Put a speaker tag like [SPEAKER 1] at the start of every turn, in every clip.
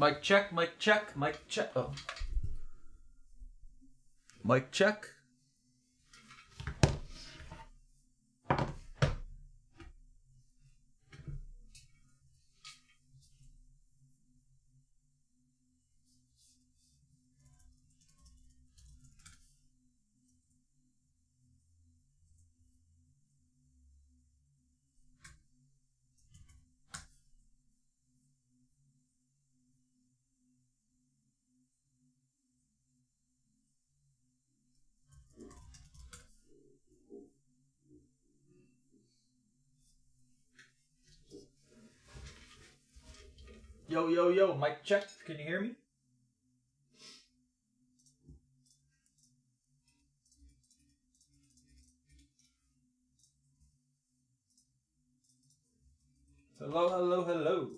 [SPEAKER 1] Mic check, mic check, mic check. Oh. Mic check. Yo, yo, yo, mic check. Can you hear me? Hello, hello, hello.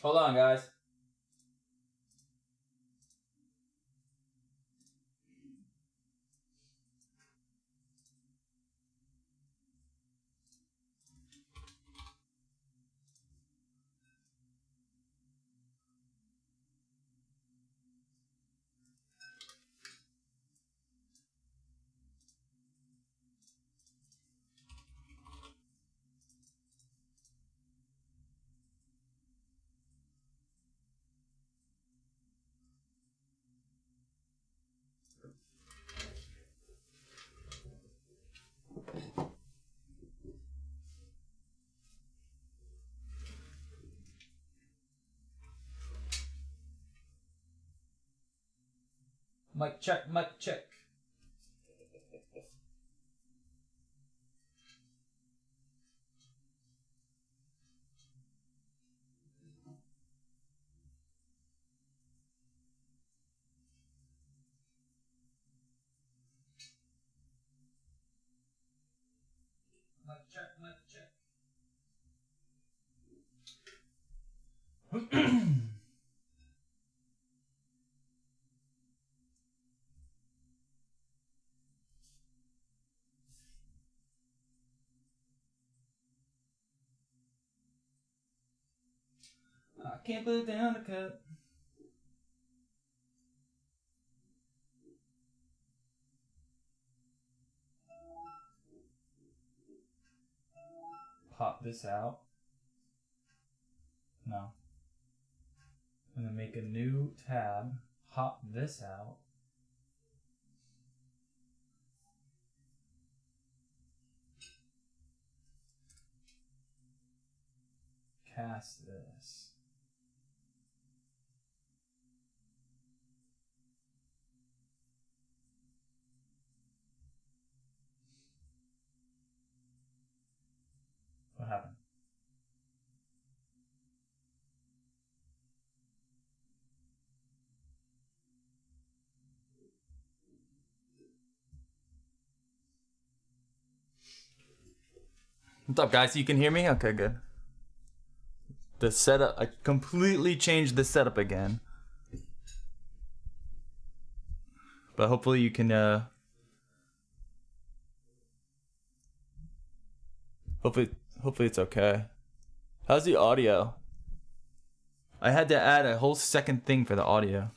[SPEAKER 1] Hold on, guys. Mic check, mic check. Mic check, mic check. I can't put down the cut. Pop this out. No. I'm gonna make a new tab. Pop this out. Cast this. What happened? What's up, guys? You can hear me? Okay, good. The setup, I completely changed the setup again. But hopefully you can, hopefully it's okay. How's the audio? I had to add a whole second thing for the audio.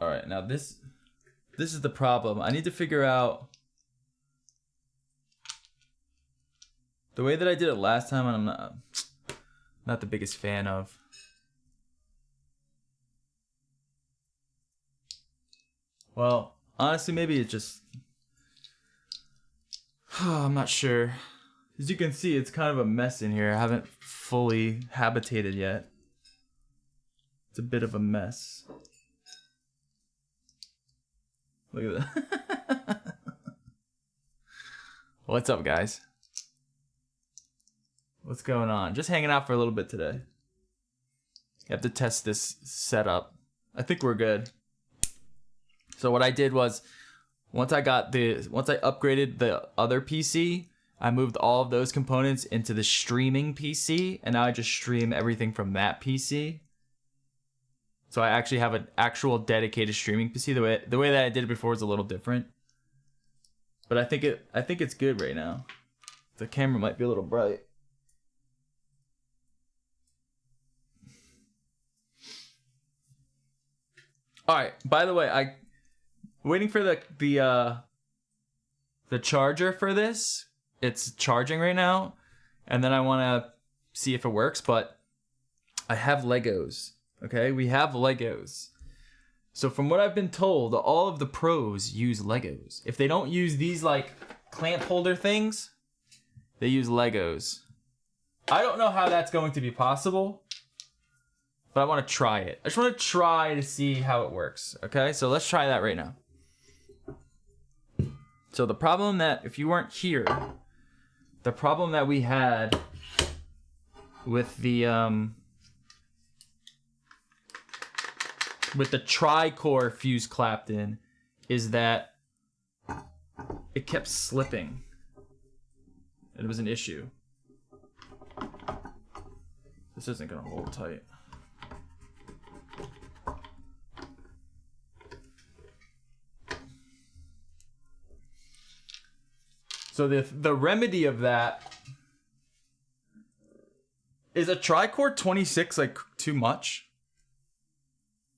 [SPEAKER 1] All right, now this is the problem. I need to figure out the way that I did it last time, and I'm not the biggest fan of. Well, honestly, maybe it just I'm not sure. As you can see, it's kind of a mess in here. I haven't fully habitated yet. It's a bit of a mess. Look at that. What's up, guys? What's going on? Just hanging out for a little bit today. You have to test this setup. I think we're good. So what I did was, once I upgraded the other PC, I moved all of those components into the streaming PC, and now I just stream everything from that PC. So I actually have an actual dedicated streaming PC. The way that I did it before was a little different. But I think it's good right now. The camera might be a little bright. All right. By the way, I'm waiting for the charger for this. It's charging right now, and then I want to see if it works. But I have Legos. Okay, we have Legos. So from what I've been told, all of the pros use Legos. If they don't use these like clamp holder things, they use Legos. I don't know how that's going to be possible, but I want to try it. I just want to try to see how it works. Okay, so let's try that right now. So the problem that, if you weren't here, the problem that we had with the tri-core fuse clapped in is that it kept slipping. It was an issue. This isn't gonna hold tight. So the remedy of that is a tri-core 26 like too much?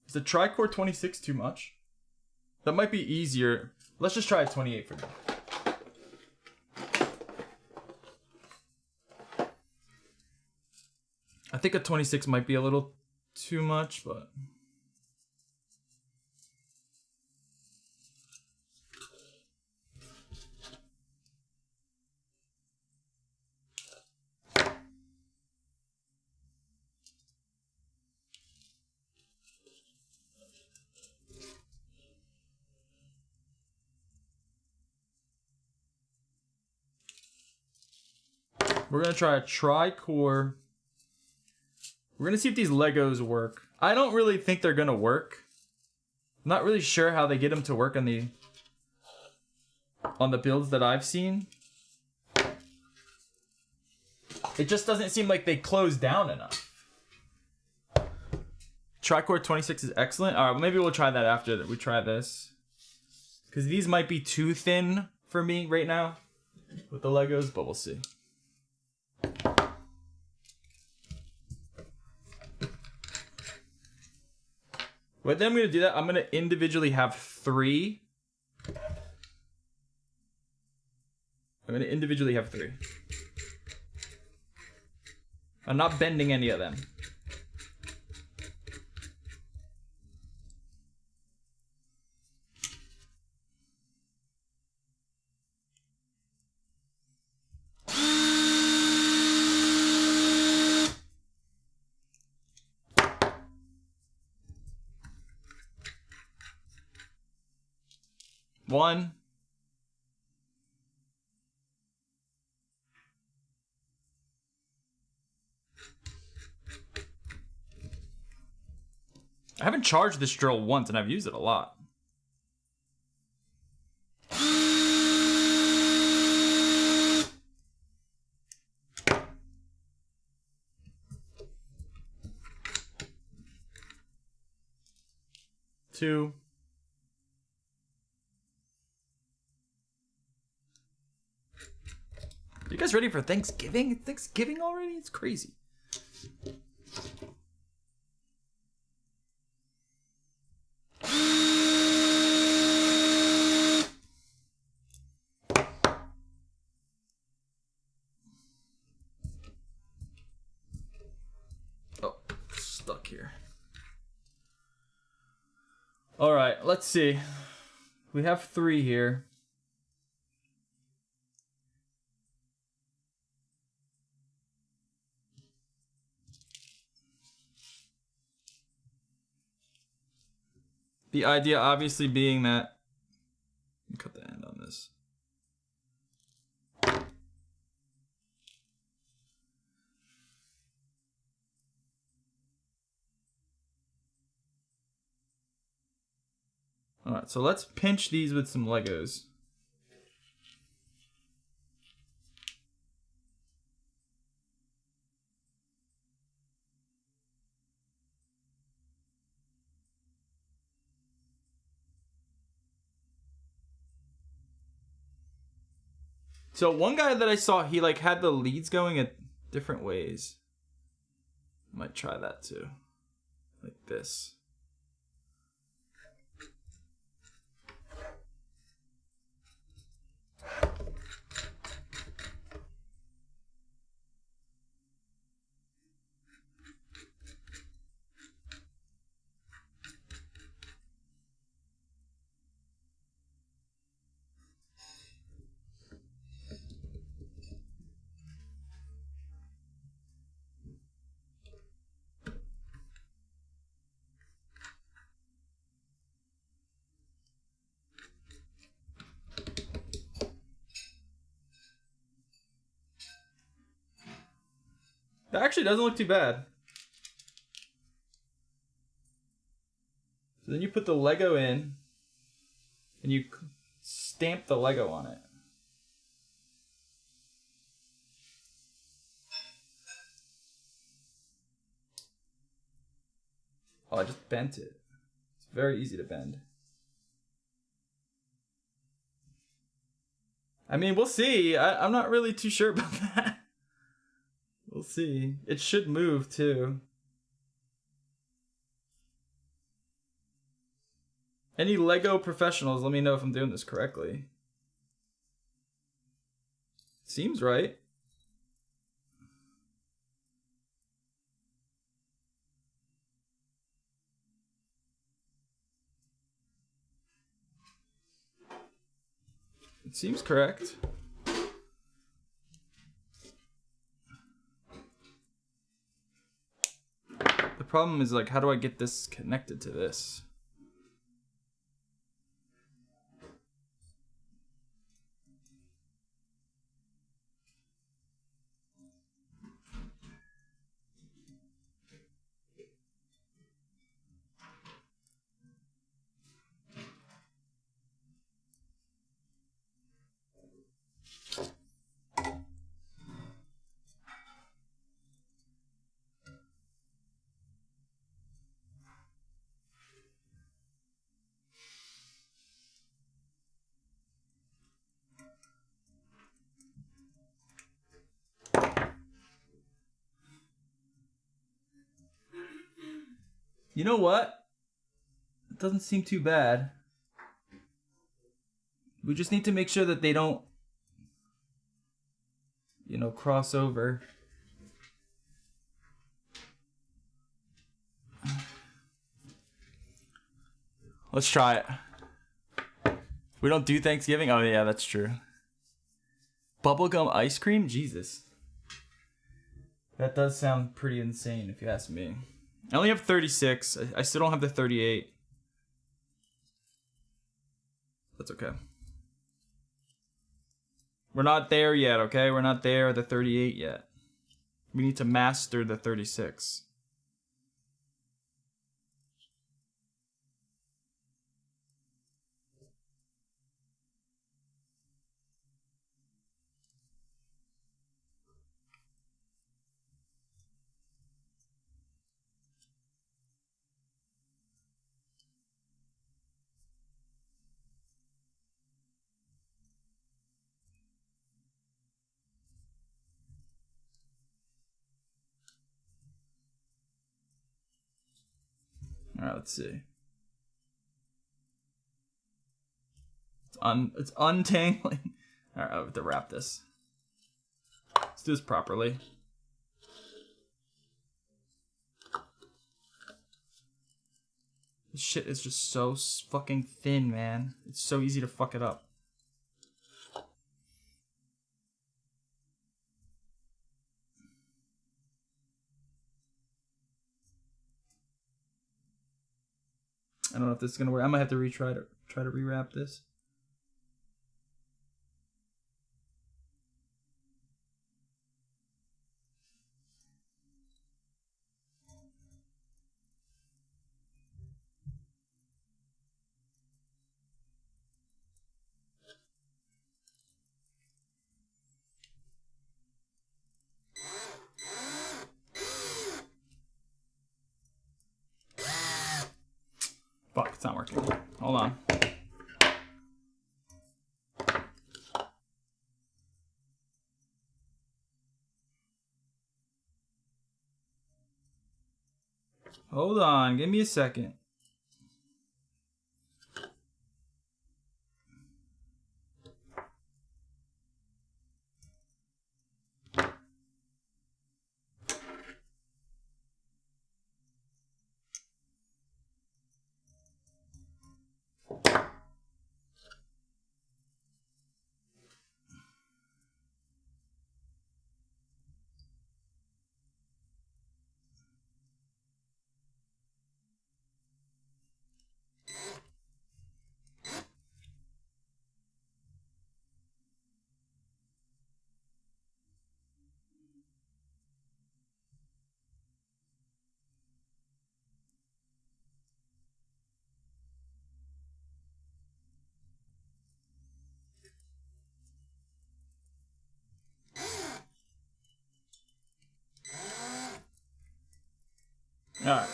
[SPEAKER 1] Is the tri-core 26 too much? That might be easier. Let's just try a 28 for now. I think a 26 might be a little too much, but... We're gonna try a tri-core. We're gonna see if these Legos work. I don't really think they're gonna work. I'm not really sure how they get them to work on the builds that I've seen. It just doesn't seem like they close down enough. Tri-core 26 is excellent. All right, well, maybe we'll try that after we try this, because these might be too thin for me right now with the Legos, but we'll see. But then I'm going to do that. I'm going to individually have 3. I'm going to individually have 3. I'm not bending any of them. One. I haven't charged this drill once, and I've used it a lot. Two. Are you guys ready for Thanksgiving? It's Thanksgiving already? It's crazy. Oh, stuck here. All right, let's see. We have 3 here. The idea obviously being that, cut the end on this. Alright, so let's pinch these with some Legos. So one guy that I saw, he like had the leads going at different ways. Might try that too. Like this. That actually doesn't look too bad. So then you put the Lego in and you stamp the Lego on it. Oh, I just bent it. It's very easy to bend. I mean, we'll see. I'm not really too sure about that. We'll see. It should move too. Any Lego professionals, let me know if I'm doing this correctly. Seems right. It seems correct. The problem is, like, how do I get this connected to this? You know what? It doesn't seem too bad. We just need to make sure that they don't, you know, cross over. Let's try it. We don't do Thanksgiving? Oh yeah, that's true. Bubblegum ice cream? Jesus. That does sound pretty insane if you ask me. I only have 36. I still don't have the 38. That's okay. We're not there yet, okay? We're not there at the 38 yet. We need to master the 36. All right, let's see. It's untangling. All right, I have to wrap this. Let's do this properly. This shit is just so fucking thin, man. It's so easy to fuck it up. I don't know if this is gonna work. I might have to try to rewrap this. Fuck, it's not working. Hold on. Hold on, give me a second. All right.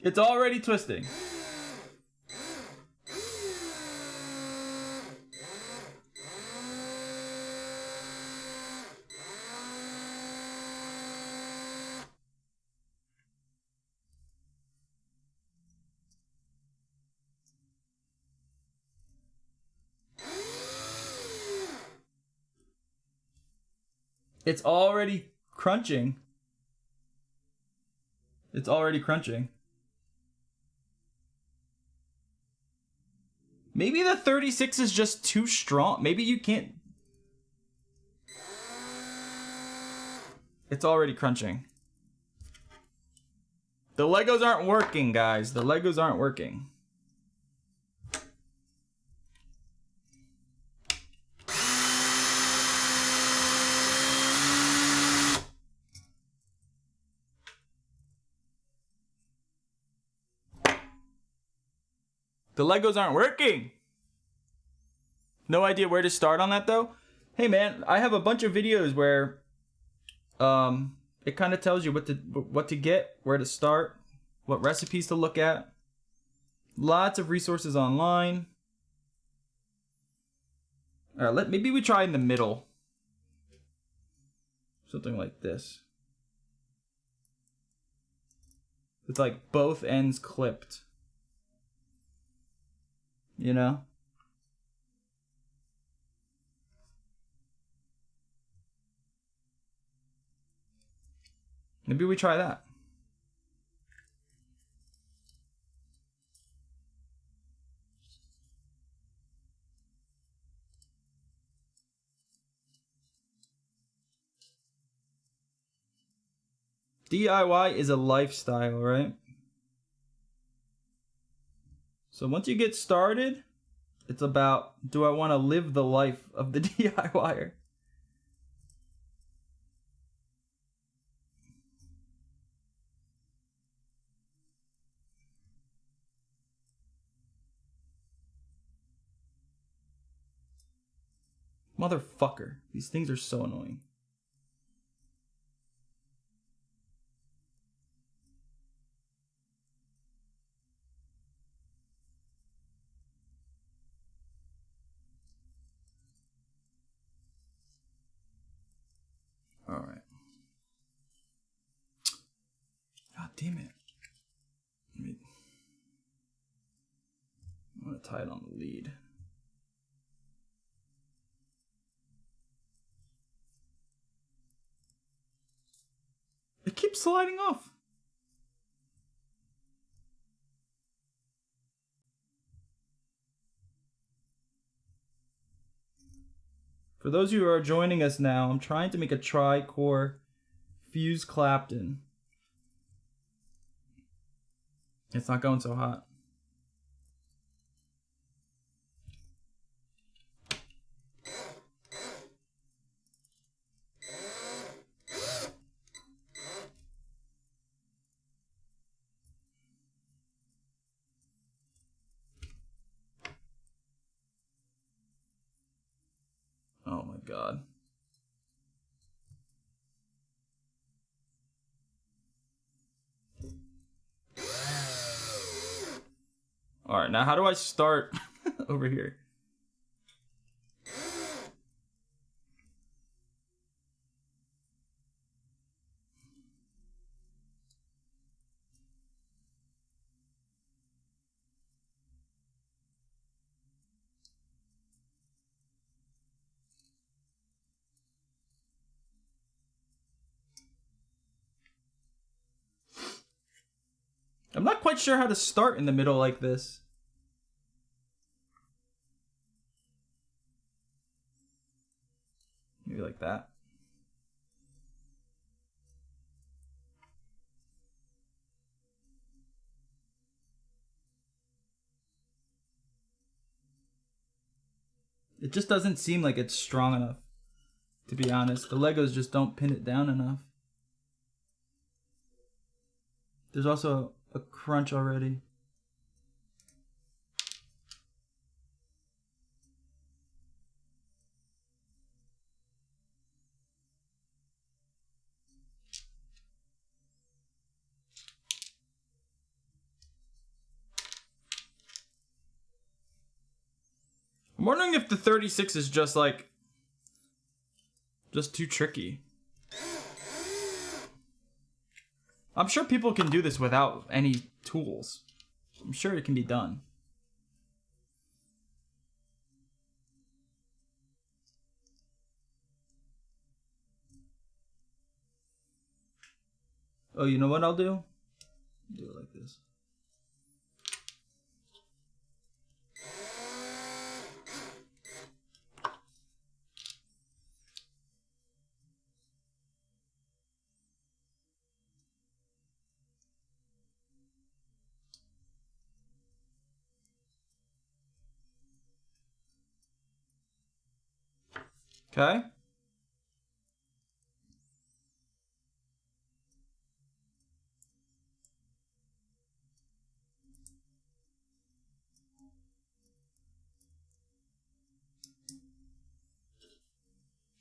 [SPEAKER 1] It's already twisting. It's already crunching. It's already crunching. Maybe the 36 is just too strong. Maybe you can't. It's already crunching. The Legos aren't working, guys. The Legos aren't working. The Legos aren't working. No idea where to start on that though. Hey man, I have a bunch of videos where it kind of tells you what to get, where to start, what recipes to look at. Lots of resources online. All right, maybe we try in the middle. Something like this. With like both ends clipped. You know? Maybe we try that. DIY is a lifestyle, right? So once you get started, it's about, do I want to live the life of the DIYer? Motherfucker. These things are so annoying. All right. God damn it. I'm going to tie it on the lead. It keeps sliding off. For those of you who are joining us now, I'm trying to make a tri-core fuse Clapton. It's not going so hot. God. All right, now how do I start over here? I'm not quite sure how to start in the middle like this. Maybe like that. It just doesn't seem like it's strong enough, to be honest. The Legos just don't pin it down enough. There's also a crunch already. I'm wondering if the 36 is just like, just too tricky. I'm sure people can do this without any tools. I'm sure it can be done. Oh, you know what I'll do? Do it like this. Okay.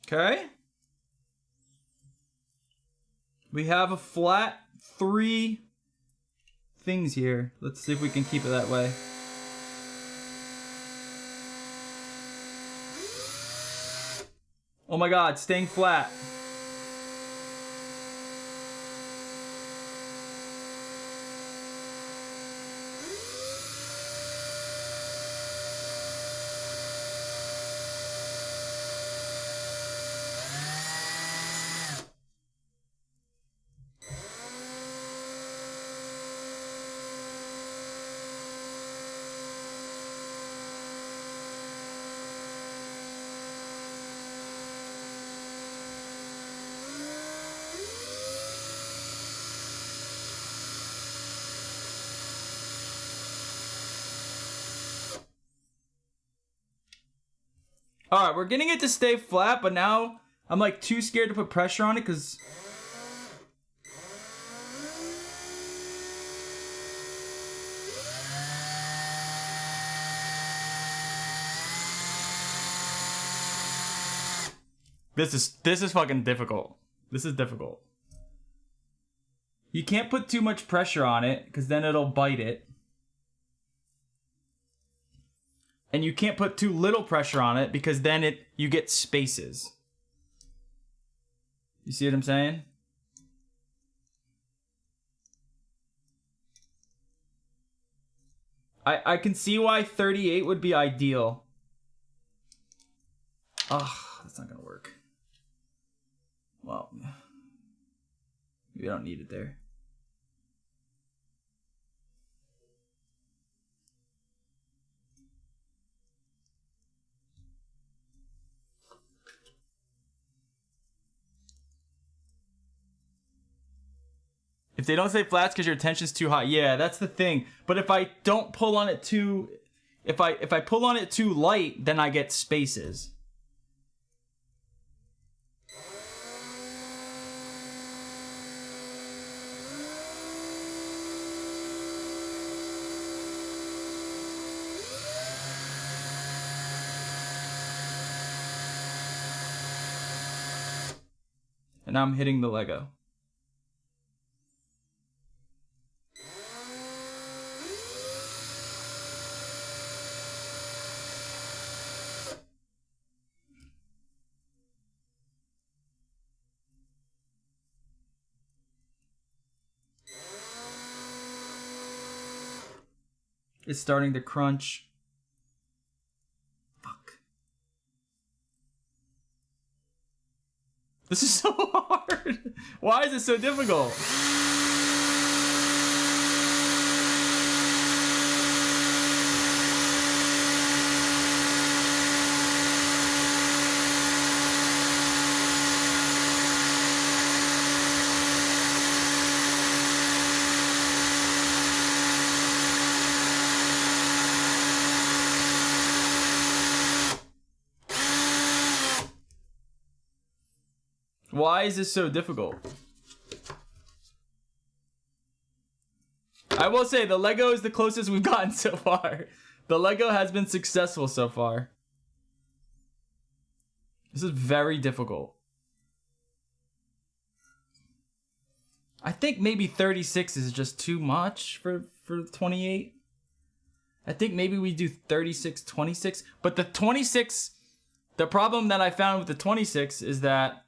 [SPEAKER 1] Okay. We have a flat 3 things here. Let's see if we can keep it that way. Oh my God, staying flat. All right, we're getting it to stay flat, but now I'm like too scared to put pressure on it because this is fucking difficult. This is difficult. You can't put too much pressure on it because then it'll bite it. And you can't put too little pressure on it because then you get spaces. You see what I'm saying? I can see why 38 would be ideal. Ugh, that's not gonna work. Well, we don't need it there. If they don't say flats because your tension's too hot, yeah, that's the thing. But if I don't pull on it too, if I pull on it too light, then I get spaces. Now I'm hitting the Lego. It's starting to crunch. Fuck. This is so hard. Why is it so difficult? Why is this so difficult? I will say the Lego is the closest we've gotten so far. The Lego has been successful so far. This is very difficult. I think maybe 36 is just too much for 28. I think maybe we do 36, 26. But the 26, the problem that I found with the 26 is that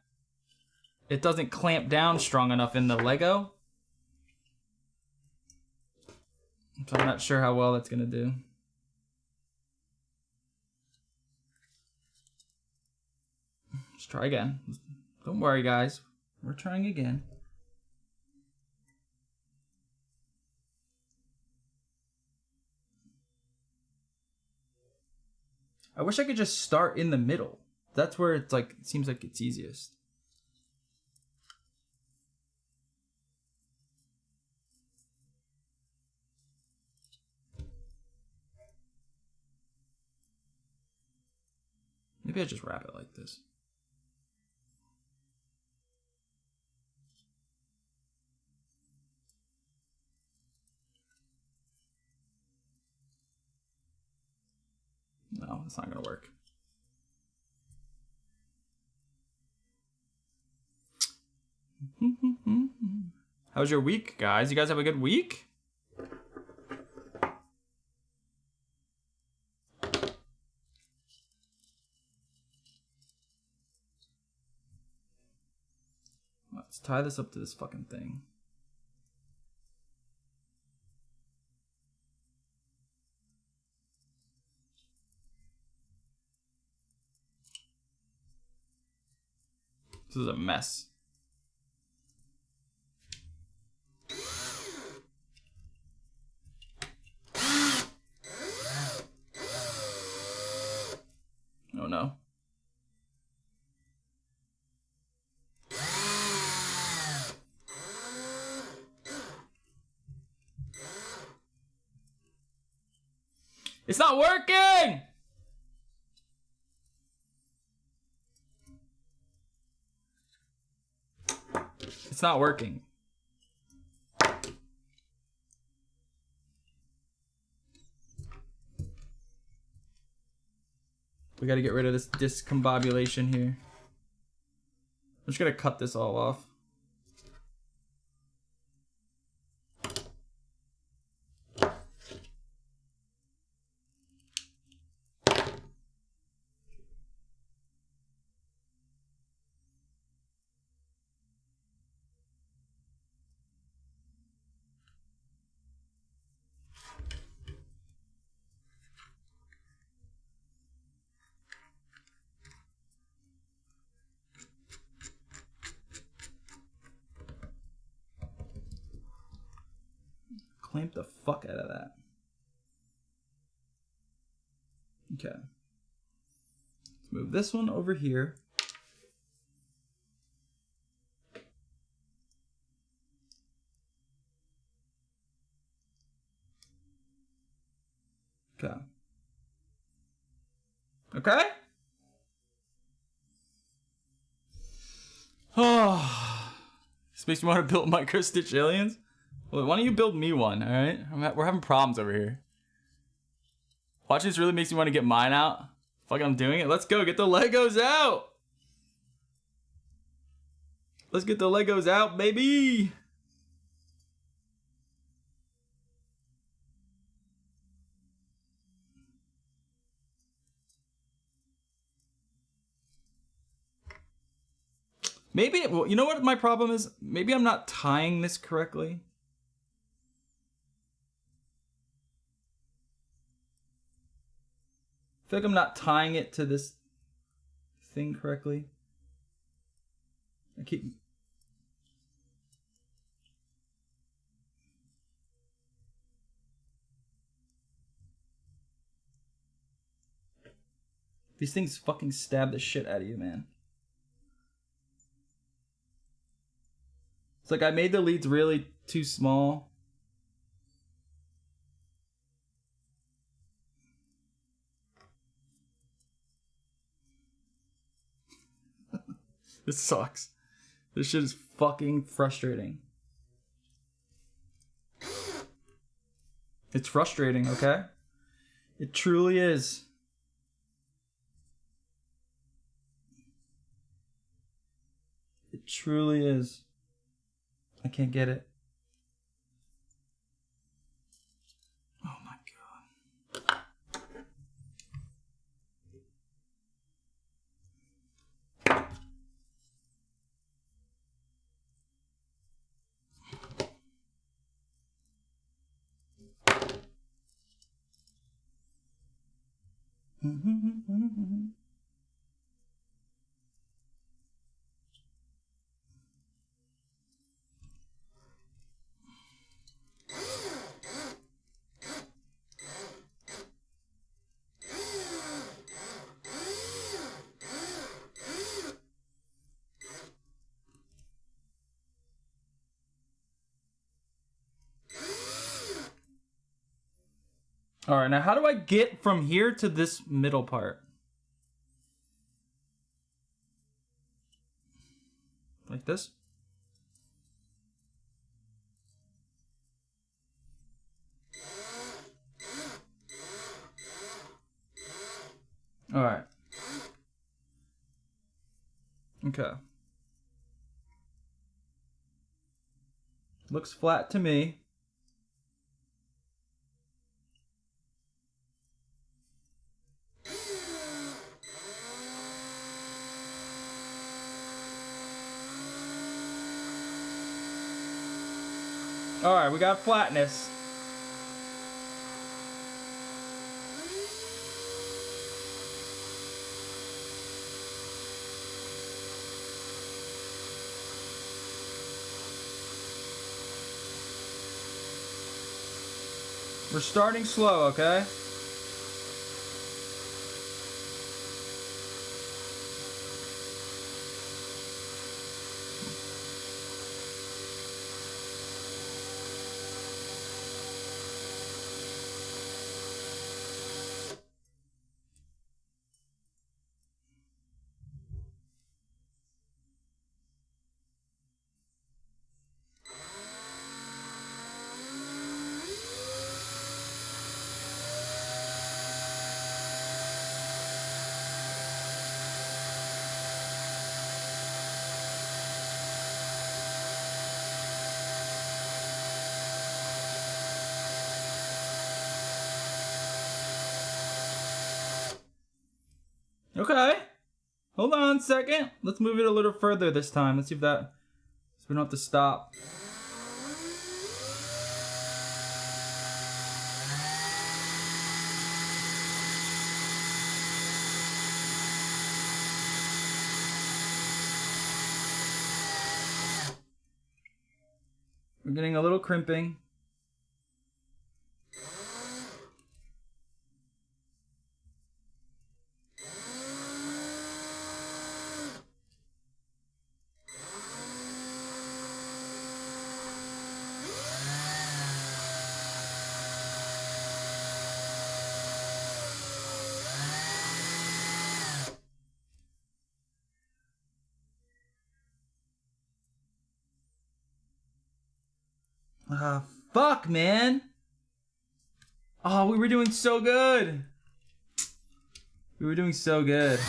[SPEAKER 1] it doesn't clamp down strong enough in the Lego. So I'm not sure how well that's gonna do. Let's try again. Don't worry, guys. We're trying again. I wish I could just start in the middle. That's where it's like, it seems like it's easiest. Maybe I just wrap it like this. No, it's not gonna work. How was your week, guys? You guys have a good week? Let's tie this up to this fucking thing. This is a mess. Oh no. It's not working! It's not working. We gotta get rid of this discombobulation here. I'm just gonna cut this all off. Clamp the fuck out of that. Okay. Let's move this one over here. Okay. Okay? Oh. This makes me want to build micro stitch aliens. Well, why don't you build me one, alright? We're having problems over here. Watching this really makes me want to get mine out. Fuck, I'm doing it. Let's go, get the Legos out! Let's get the Legos out, baby. Maybe, well, you know what my problem is? Maybe I'm not tying this correctly. I feel like I'm not tying it to this thing correctly. I keep... These things fucking stab the shit out of you, man. It's like I made the leads really too small. This sucks. This shit is fucking frustrating. It's frustrating, okay? It truly is. It truly is. I can't get it. Oh my god. All right, now how do I get from here to this middle part? Like this? All right. Okay. Looks flat to me. All right, we got flatness. We're starting slow, okay? Okay. Hold on a second. Let's move it a little further this time. Let's see if that... so we don't have to stop. We're getting a little crimping. Ah, fuck, man. Oh, we were doing so good. We were doing so good.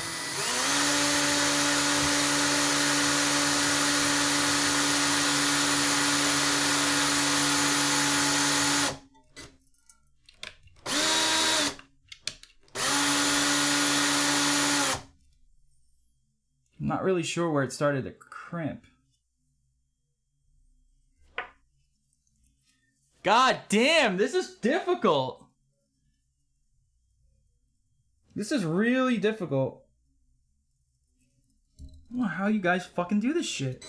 [SPEAKER 1] I'm not really sure where it started to crimp. God damn, this is difficult. This is really difficult. I don't know how you guys fucking do this shit.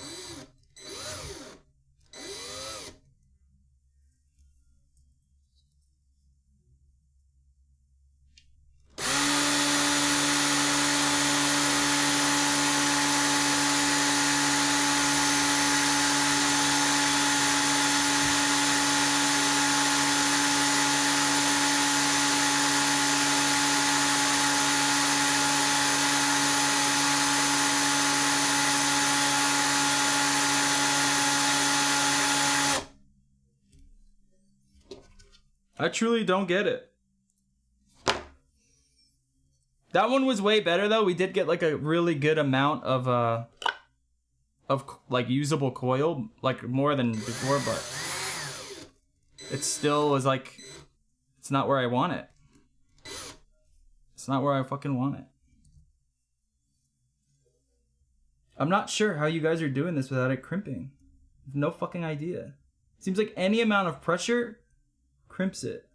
[SPEAKER 1] I truly don't get it. That one was way better though. We did get like a really good amount of like usable coil, like more than before, but it still was like, it's not where I want it. It's not where I fucking want it. I'm not sure how you guys are doing this without it crimping. No fucking idea. Seems like any amount of pressure crimps it.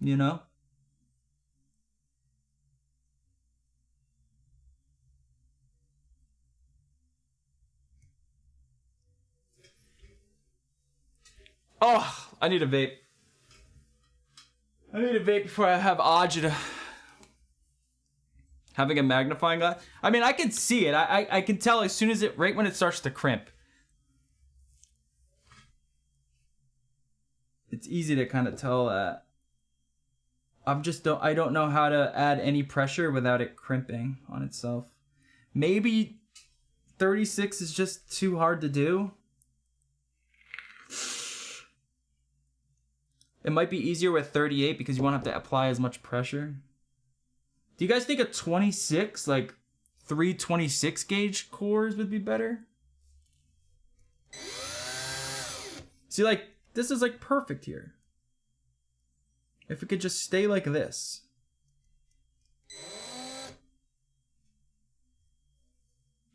[SPEAKER 1] You know? Oh, I need a vape. I need a vape before I have agita. Having a magnifying glass. I mean, I can see it. I can tell as soon as it, right when it starts to crimp. It's easy to kind of tell that. I don't know how to add any pressure without it crimping on itself. Maybe 36 is just too hard to do. It might be easier with 38 because you won't have to apply as much pressure. Do you guys think a 26, like 326 gauge cores would be better? See, like, this is like perfect here. If it could just stay like this.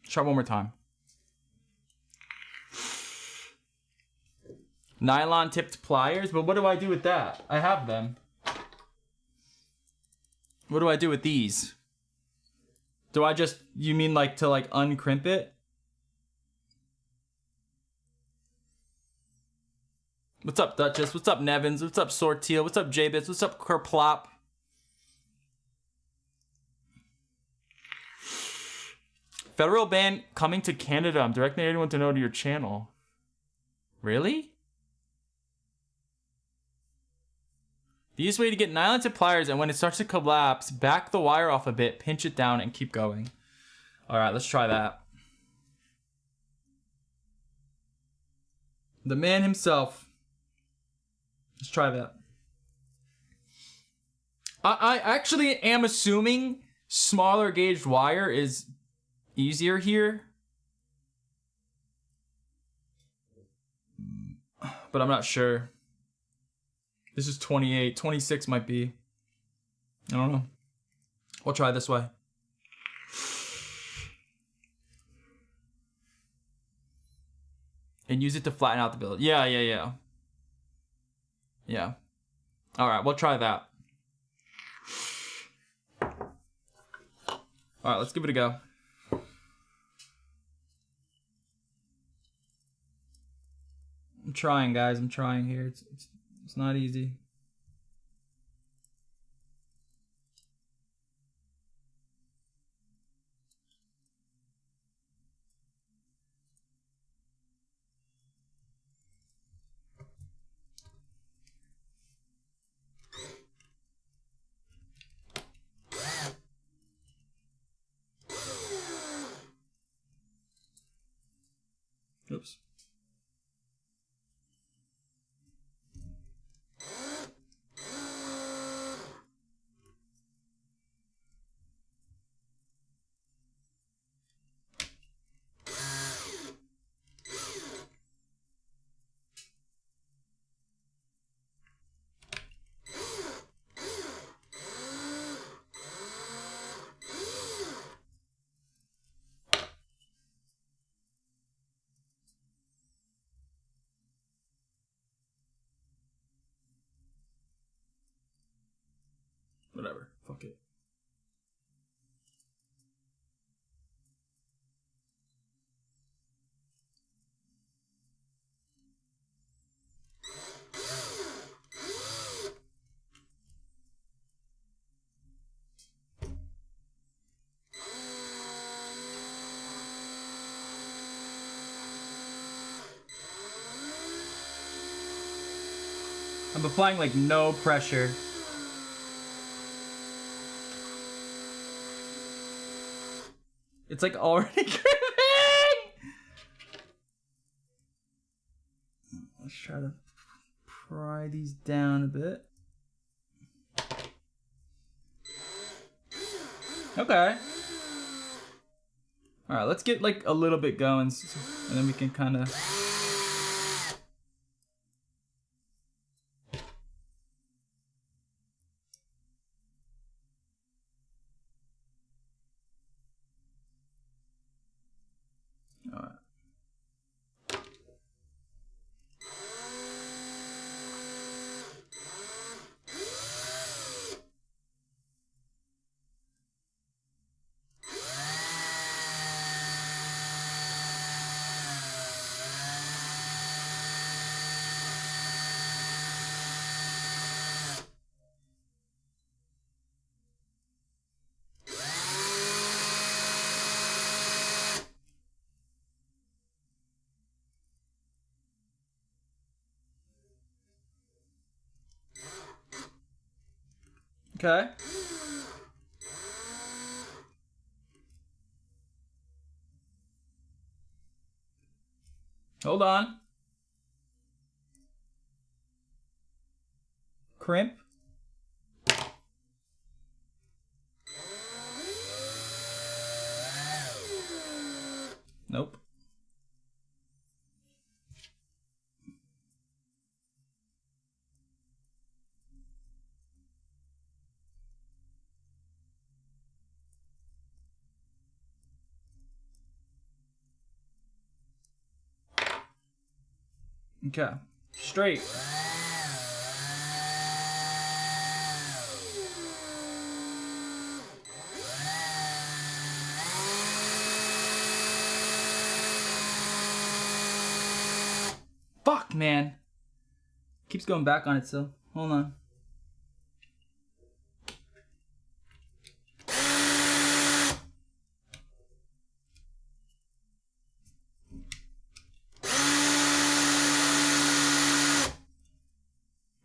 [SPEAKER 1] Try one more time. Nylon tipped pliers, but what do I do with that? I have them. What do I do with these? Do I just, you mean like to like uncrimp it? What's up, Duchess? What's up, Nevins? What's up, Sorteal? What's up, Jabits? What's up, Kerplop? Federal ban coming to Canada. I'm directing anyone to know to your channel. Really? The easiest way to get nylon tip pliers, and when it starts to collapse, back the wire off a bit, pinch it down, and keep going. All right, let's try that. The man himself. Let's try that. I actually am assuming smaller gauged wire is easier here. But I'm not sure. This is 28. 26 might be. I don't know. We'll try this way. And use it to flatten out the build. Yeah. Yeah. All right, we'll try that. All right, let's give it a go. I'm trying, guys. I'm trying here. It's not easy. Oops. Whatever. Fuck it. I'm applying like no pressure. It's like already gripping! Let's try to pry these down a bit. Okay. Alright, let's get like a little bit going and then we can kind of... Alright. Okay. Hold on. Crimp. Nope. Okay. Straight. Fuck, man. Keeps going back on itself. Hold on.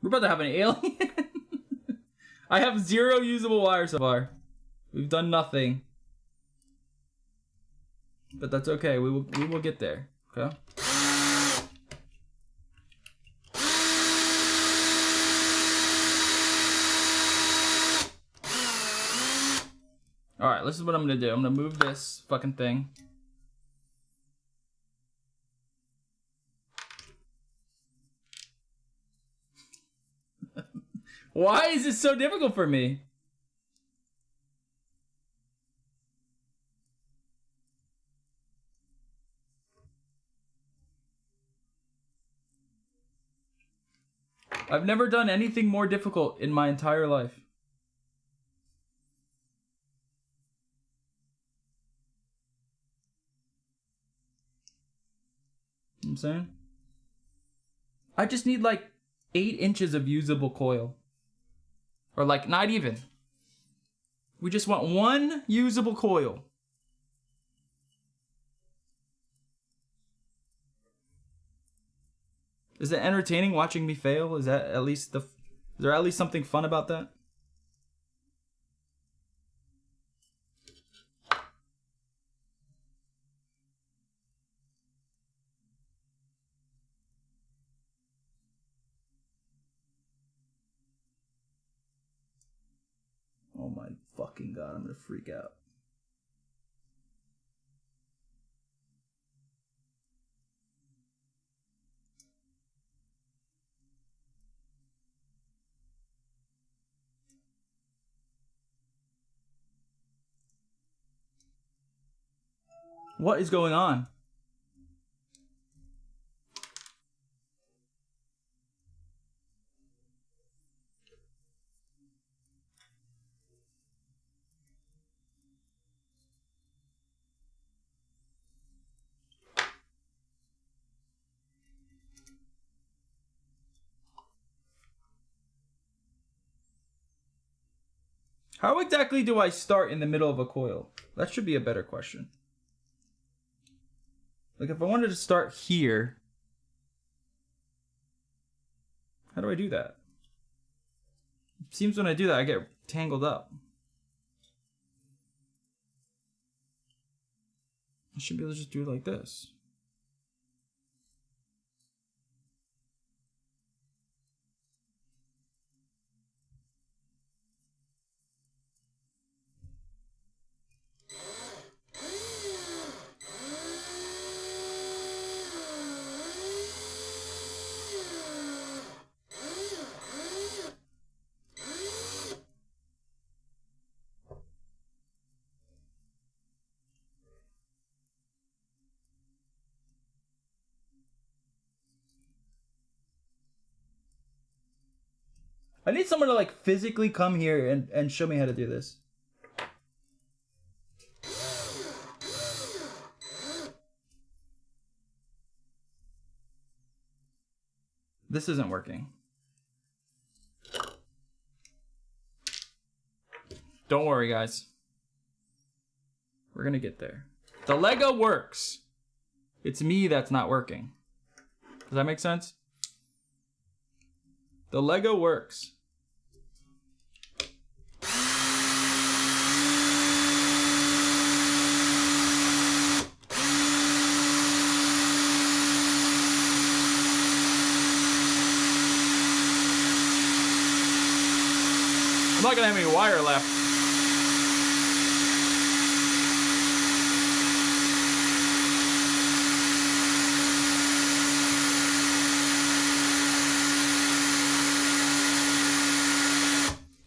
[SPEAKER 1] We're about to have an alien. I have 0 usable wire so far. We've done nothing. But that's okay. We will get there. Okay? Alright, this is what I'm gonna do. I'm gonna move this fucking thing. Why is this so difficult for me? I've never done anything more difficult in my entire life. You know what I'm saying? I just need like 8 inches of usable coil. Or like, not even. We just want 1 usable coil. Is it entertaining watching me fail? Is that at least is there at least something fun about that? Oh my fucking god, I'm gonna freak out. What is going on? How exactly do I start in the middle of a coil? That should be a better question. Like if I wanted to start here, how do I do that? It seems when I do that, I get tangled up. I should be able to just do it like this. I need someone to like physically come here and show me how to do this. This isn't working. Don't worry, guys. We're gonna get there. The Lego works. It's me that's not working. Does that make sense? The Lego works. I'm not gonna have any wire left.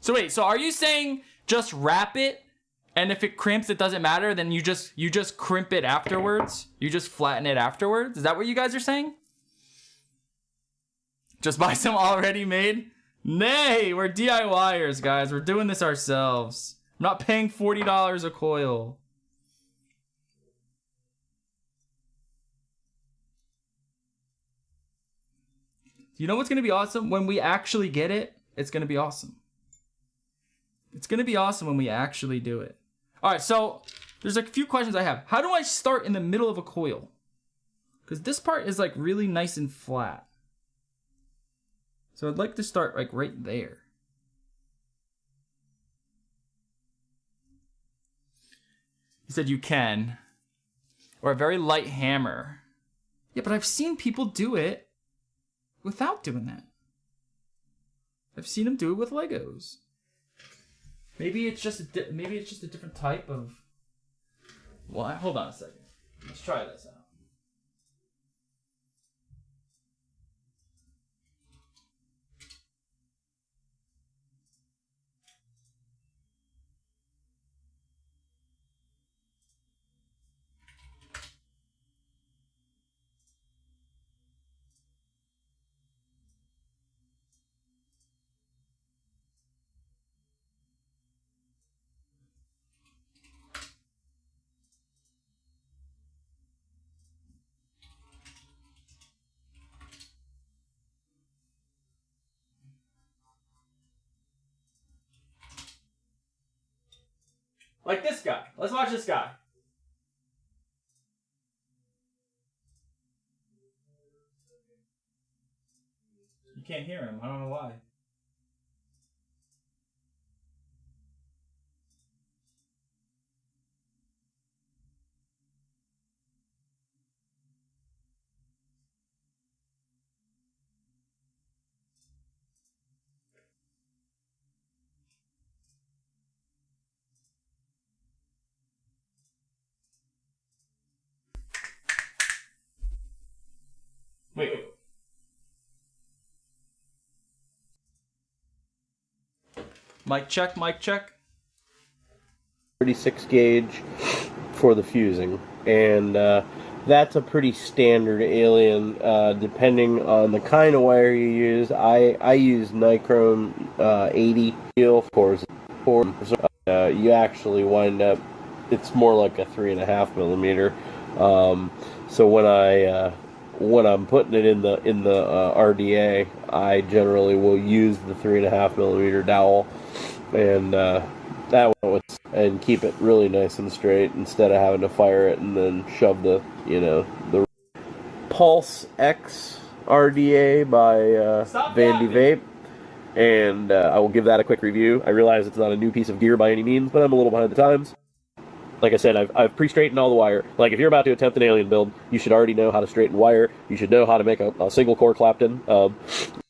[SPEAKER 1] So wait, so are you saying just wrap it, and if it crimps, it doesn't matter? Then you just crimp it afterwards? You just flatten it afterwards? Is that what you guys are saying? Just buy some already made? Nay, we're DIYers, guys. We're doing this ourselves. I'm not paying $40 a coil. You know what's gonna be awesome? When we actually get it, it's gonna be awesome. It's gonna be awesome when we actually do it. All right, so there's a few questions I have. How do I start in the middle of a coil? Because this part is like really nice and flat. So I'd like to start like right there. He said you can. Or a very light hammer. Yeah, but I've seen people do it without doing that. I've seen them do it with Legos. Maybe it's just a different type of. Well, hold on a second. Let's try this out. Like this guy. Let's watch this guy. You can't hear him. I don't know why. Wait. Mic check, mic check.
[SPEAKER 2] 36 gauge for the fusing, and that's a pretty standard alien, depending on the kind of wire you use. I use nichrome 80 steel for you actually wind up, it's more like a 3.5 millimeter. So when I'm putting it in the RDA, I generally will use the 3.5 millimeter dowel, and That one, and keep it really nice and straight instead of having to fire it and then shove the, the Pulse X RDA by Vandy Vape. And I will give that a quick review. I realize it's not a new piece of gear by any means, but I'm a little behind the times. Like I said, I've pre-straightened all the wire. Like, if you're about to attempt an alien build, you should already know how to straighten wire. You should know how to make a single core Clapton. You're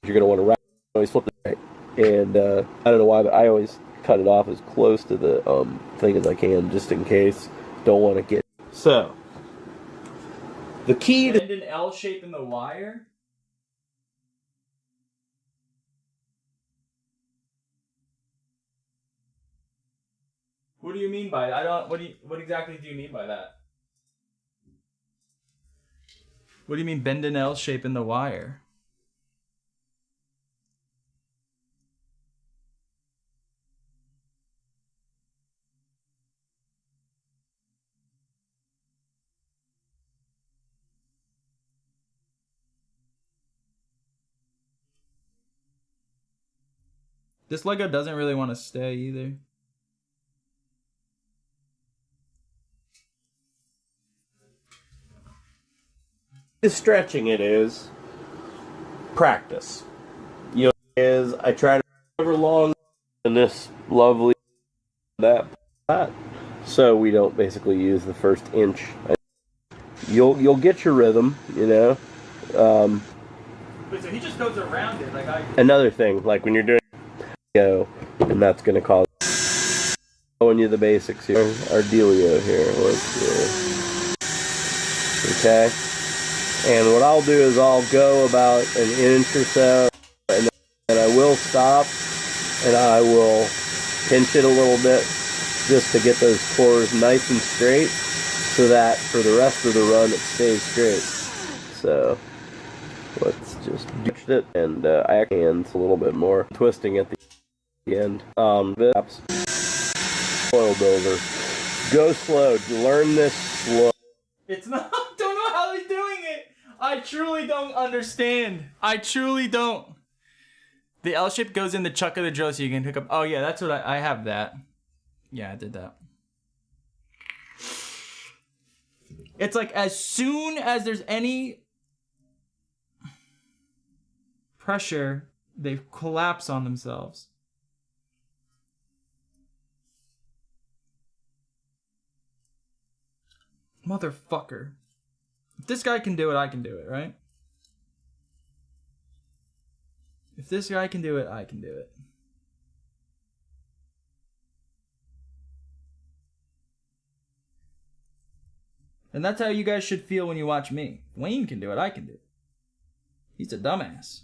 [SPEAKER 2] going to want to wrap, always flip it right. And I don't know why, but I always cut it off as close to the thing as I can, just in case. Don't want to get... So, the key to...
[SPEAKER 1] Bend an L shape in the wire? What do you mean by that? What exactly do you mean by that? What do you mean bend an L shape in the wire? This Lego doesn't really want to stay either.
[SPEAKER 2] Stretching it is practice. I try to cover long in this lovely that, so we don't basically use the first inch. You'll get your rhythm,
[SPEAKER 1] But so he just goes around it like I.
[SPEAKER 2] Another thing, like when you're doing and that's going to cause showing you the basics here. Our dealio here. Okay. And what I'll do is I'll go about an inch or so, and then I will stop, and I will pinch it a little bit just to get those cores nice and straight, so that for the rest of the run it stays straight. So let's just do it, and I actually hands a little bit more, twisting at the end. This coil builder. Go slow. Learn this slow.
[SPEAKER 1] It's not. Don't know how he's doing it. I truly don't understand. I truly don't. The L shape goes in the chuck of the drill so you can pick up. Oh yeah, that's what I have that. Yeah, I did that. It's like as soon as there's any pressure, they collapse on themselves. Motherfucker. If this guy can do it, I can do it, right? If this guy can do it, I can do it. And that's how you guys should feel when you watch me. If Wayne can do it, I can do it. He's a dumbass.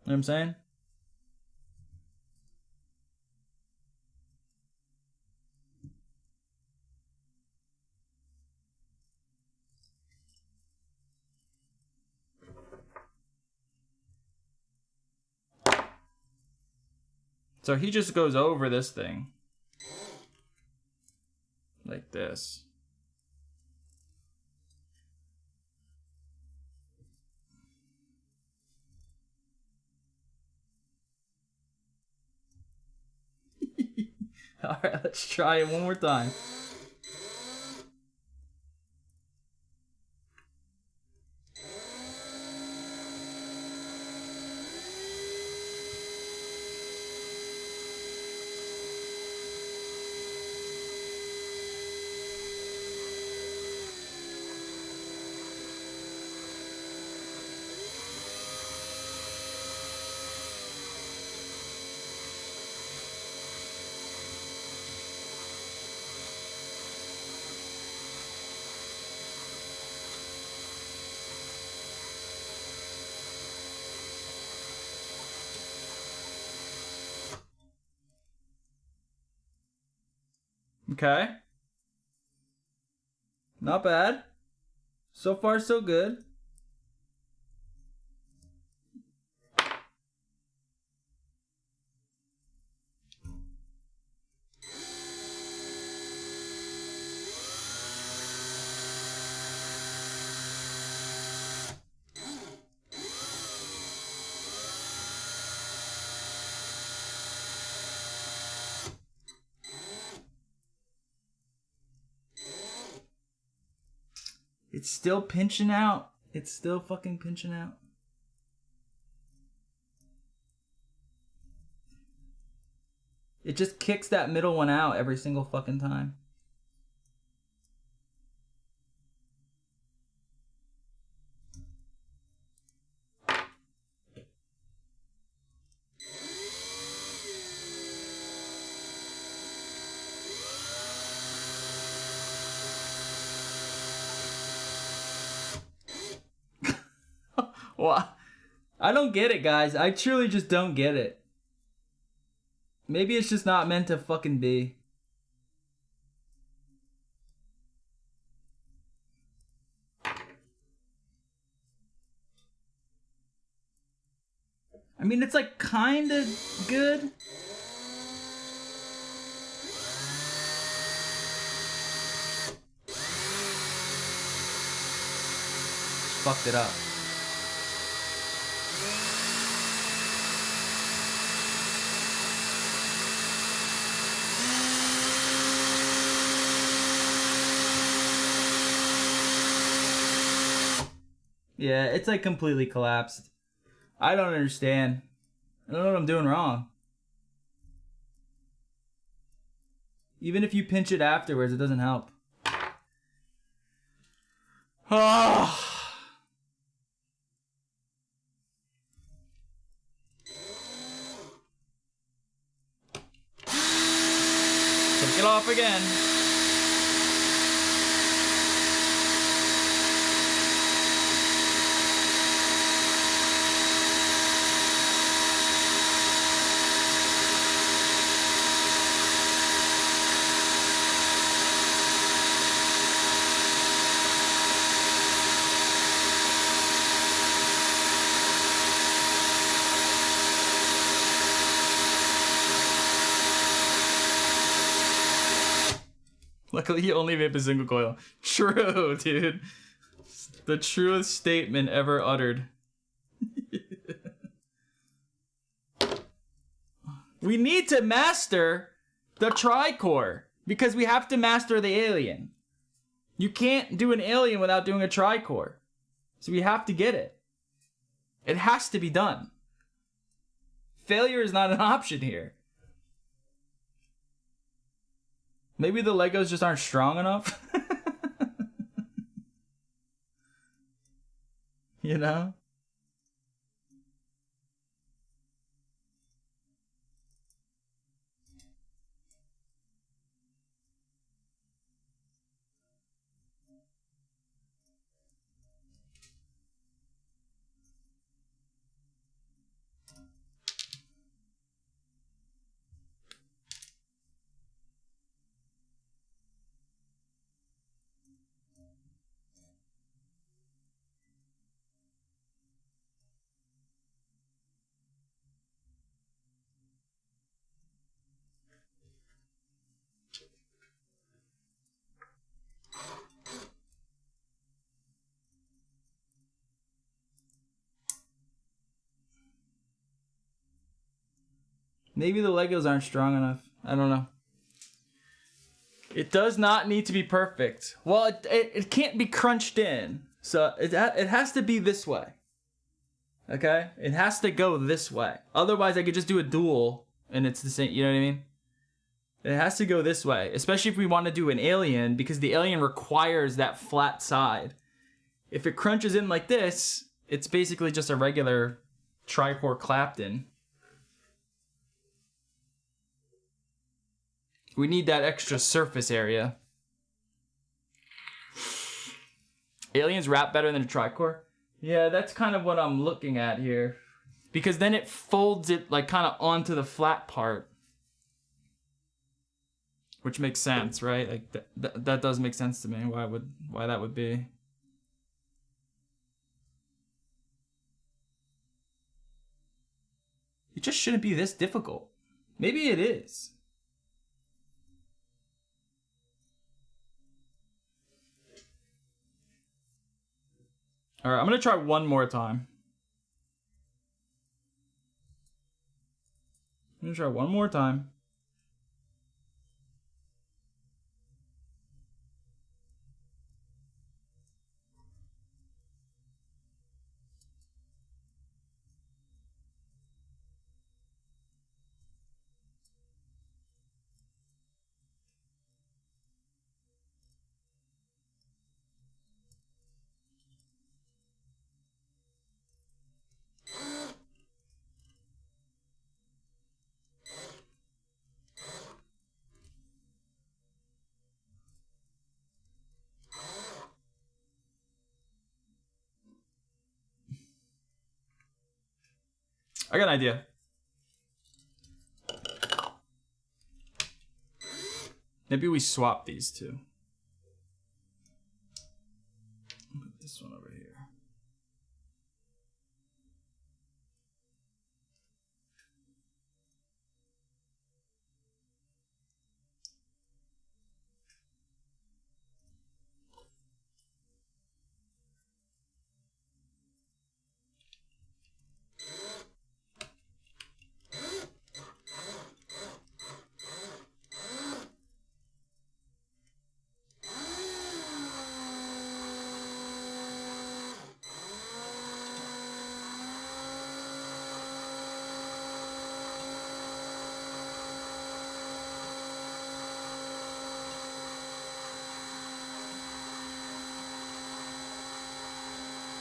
[SPEAKER 1] You know what I'm saying? So he just goes over this thing. Like this. Alright, let's try it one more time. Okay. Not bad. So far, so good. It's still pinching out. It's still fucking pinching out. It just kicks that middle one out every single fucking time. Well, I don't get it, guys. I truly just don't get it. Maybe it's just not meant to fucking be. I mean, it's like kind of good. Fucked it up. Yeah, it's like completely collapsed. I don't understand. I don't know what I'm doing wrong. Even if you pinch it afterwards, it doesn't help. Oh. Take it off again. Luckily, you only vape a single coil. True, dude. The truest statement ever uttered. We need to master the tricore because we have to master the alien. You can't do an alien without doing a tricore. So we have to get it. It has to be done. Failure is not an option here. Maybe the Legos just aren't strong enough. You know? Maybe the Legos aren't strong enough. I don't know. It does not need to be perfect. Well, it can't be crunched in. So it has to be this way. Okay? It has to go this way. Otherwise, I could just do a dual and it's the same. You know what I mean? It has to go this way. Especially if we want to do an alien because the alien requires that flat side. If it crunches in like this, it's basically just a regular tricore Clapton. We need that extra surface area. Aliens wrap better than a tricore? Yeah, that's kind of what I'm looking at here. Because then it folds it like kind of onto the flat part. Which makes sense, right? Like that does make sense to me. Why that would be. It just shouldn't be this difficult. Maybe it is. All right, I'm gonna try one more time. I'm gonna try one more time. I got an idea. Maybe we swap these two. Put this one over here.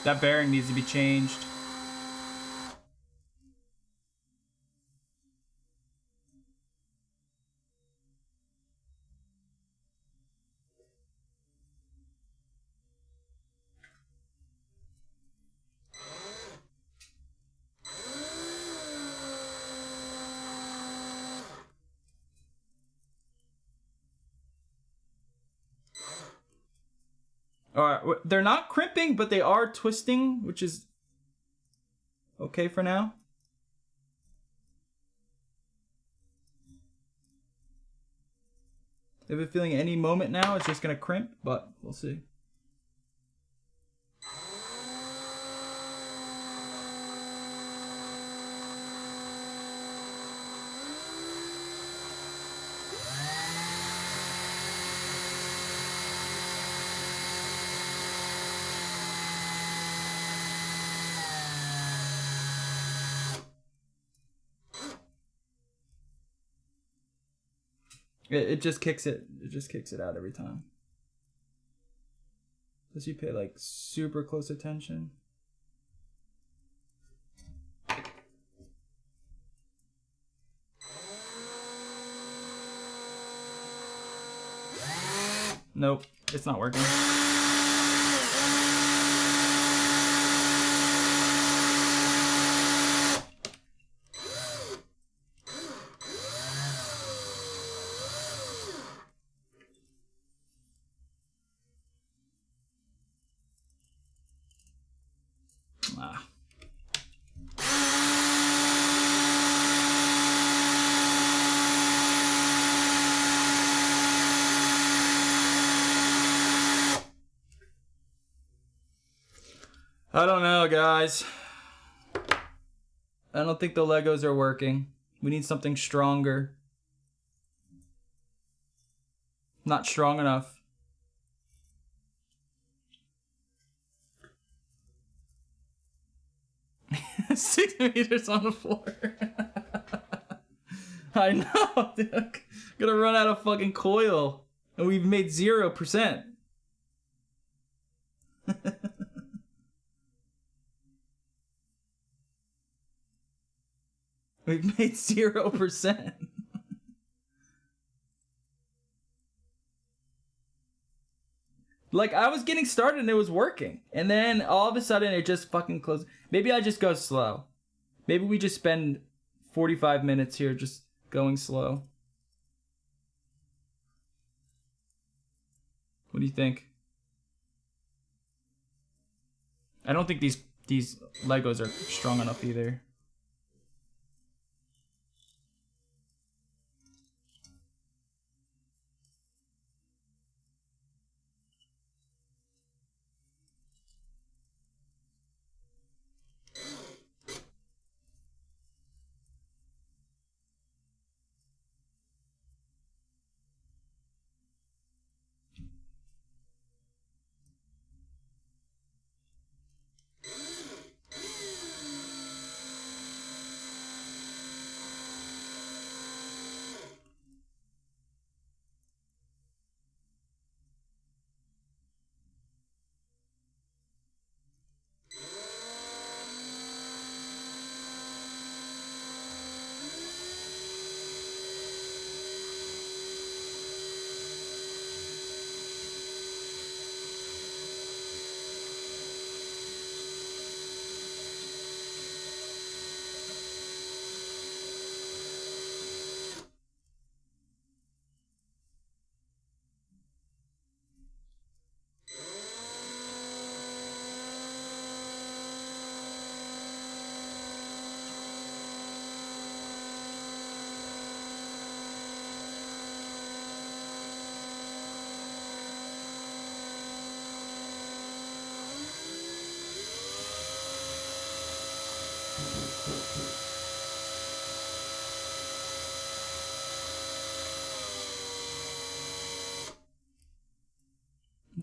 [SPEAKER 1] That bearing needs to be changed. Alright, they're not crimping, but they are twisting, which is okay for now. I have a feeling any moment now it's just gonna crimp, but we'll see. It just kicks it. It just kicks it out every time. Unless you pay like super close attention. Nope, it's not working. I don't know, guys. I don't think the Legos are working. We need something stronger. Not strong enough. $6 on the floor. I know, dude. I'm gonna run out of fucking coil. And we've made 0%. We've made 0%. Like, I was getting started and it was working. And then all of a sudden it just fucking closed. Maybe I just go slow. Maybe we just spend 45 minutes here just going slow. What do you think? I don't think these Legos are strong enough either.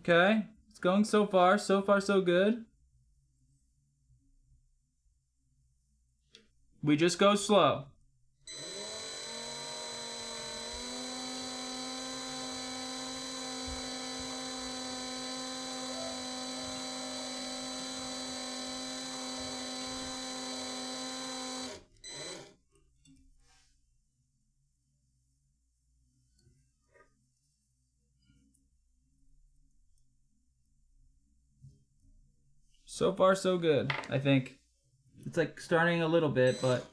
[SPEAKER 1] Okay, it's going so far so good. We just go slow. So far so good, I think. It's like starting a little bit, but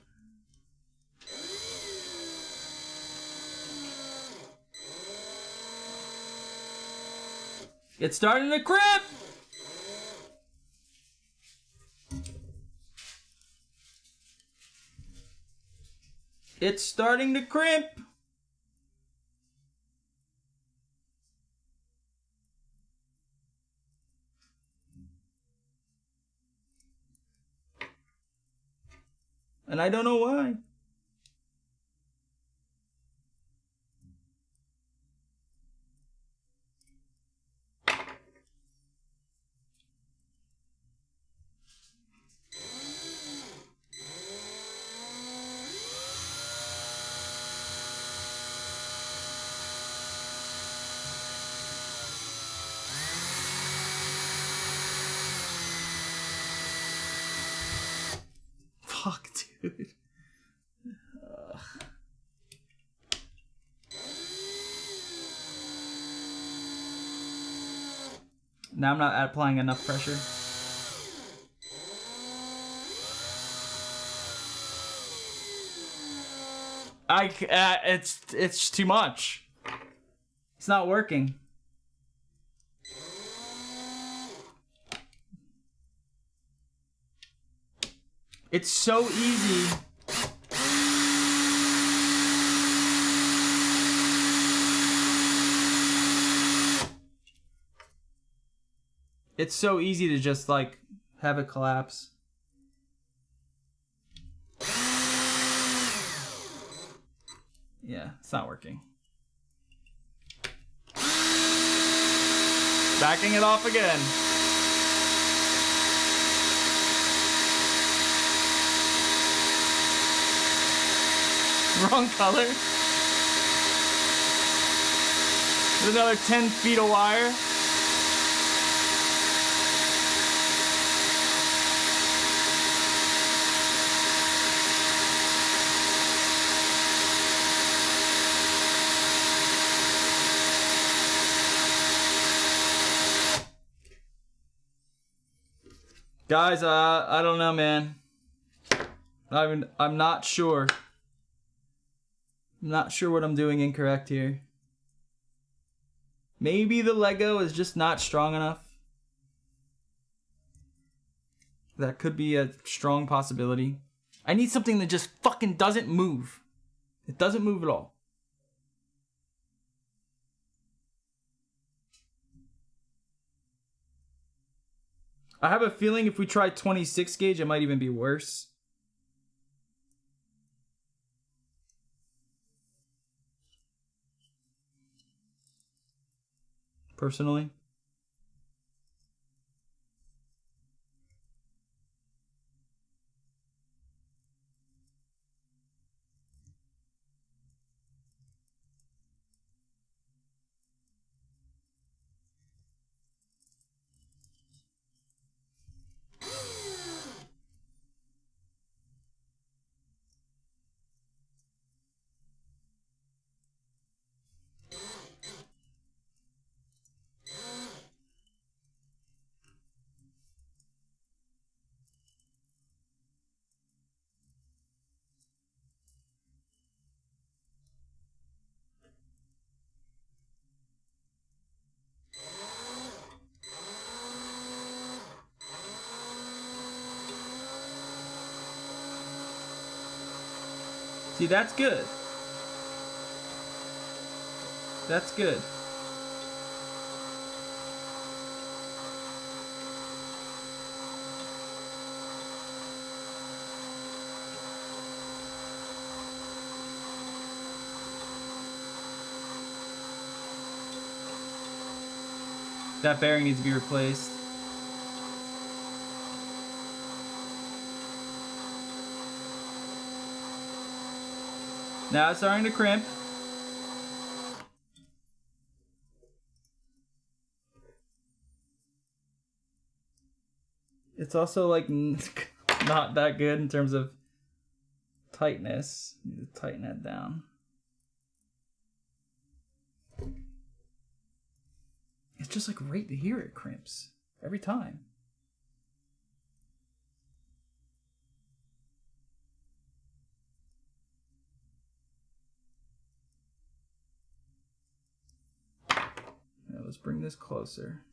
[SPEAKER 1] it's starting to crimp! It's starting to crimp! And I don't know why. Fuck, dude. Now I'm not applying enough pressure. It's too much. It's not working. It's so easy. It's so easy to just like have it collapse. Yeah, it's not working. Backing it off again. Wrong color. There's another 10 feet of wire. Guys, I don't know, man. I'm not sure. I'm not sure what I'm doing incorrect here. Maybe the Lego is just not strong enough. That could be a strong possibility. I need something that just fucking doesn't move. It doesn't move at all. I have a feeling if we try 26 gauge, it might even be worse. Personally. See, that's good. That's good. That bearing needs to be replaced. Now it's starting to crimp. It's also like not that good in terms of tightness. Need to tighten that down. It's just like right here it crimps every time. Now let's bring this closer.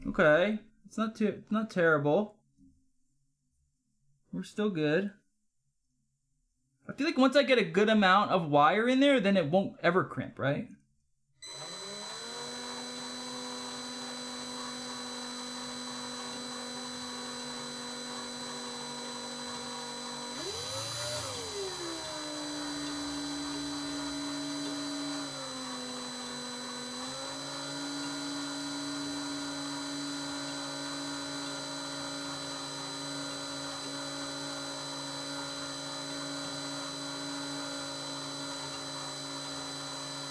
[SPEAKER 1] Okay, it's not terrible. We're still good. I feel like once I get a good amount of wire in there, then it won't ever crimp, right?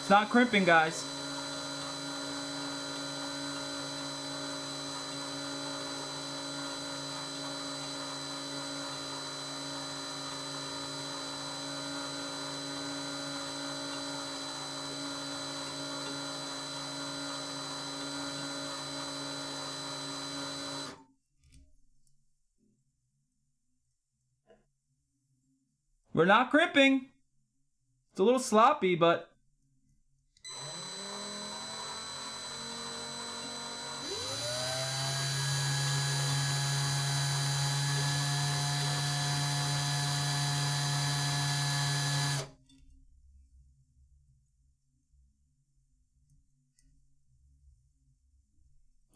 [SPEAKER 1] It's not crimping, guys. We're not crimping. It's a little sloppy, but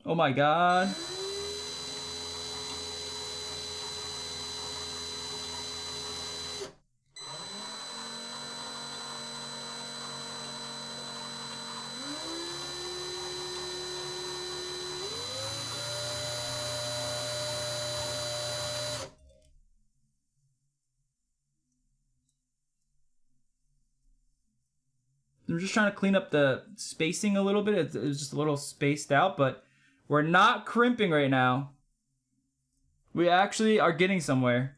[SPEAKER 1] oh my God. I'm just trying to clean up the spacing a little bit. It was just a little spaced out, but we're not crimping right now. We actually are getting somewhere.